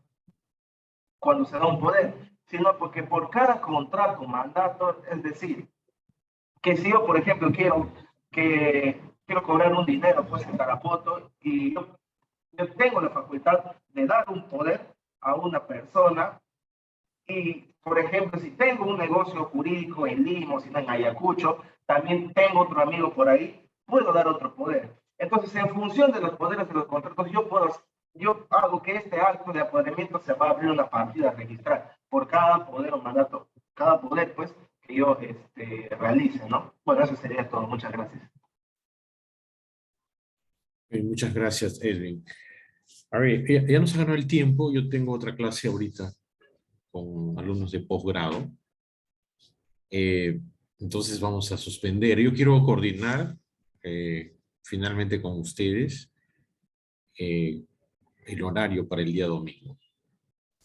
cuando se da un poder, sino porque por cada contrato, mandato, es decir, que si yo, por ejemplo, quiero cobrar un dinero pues en Tarapoto y yo tengo la facultad de dar un poder a una persona y, por ejemplo, si tengo un negocio jurídico en Lima, si no en Ayacucho, también tengo otro amigo por ahí, puedo dar otro poder. Entonces, en función de los poderes de los contratos, yo hago que este acto de apoderamiento se va a abrir una partida registral por cada poder o mandato, cada poder, pues, que yo realice, ¿no? Bueno, eso sería todo. Muchas gracias. Muchas gracias, Edwin. A ver, ya nos ganó el tiempo. Yo tengo otra clase ahorita con alumnos de posgrado. Entonces vamos a suspender. Yo quiero coordinar finalmente con ustedes el horario para el día domingo.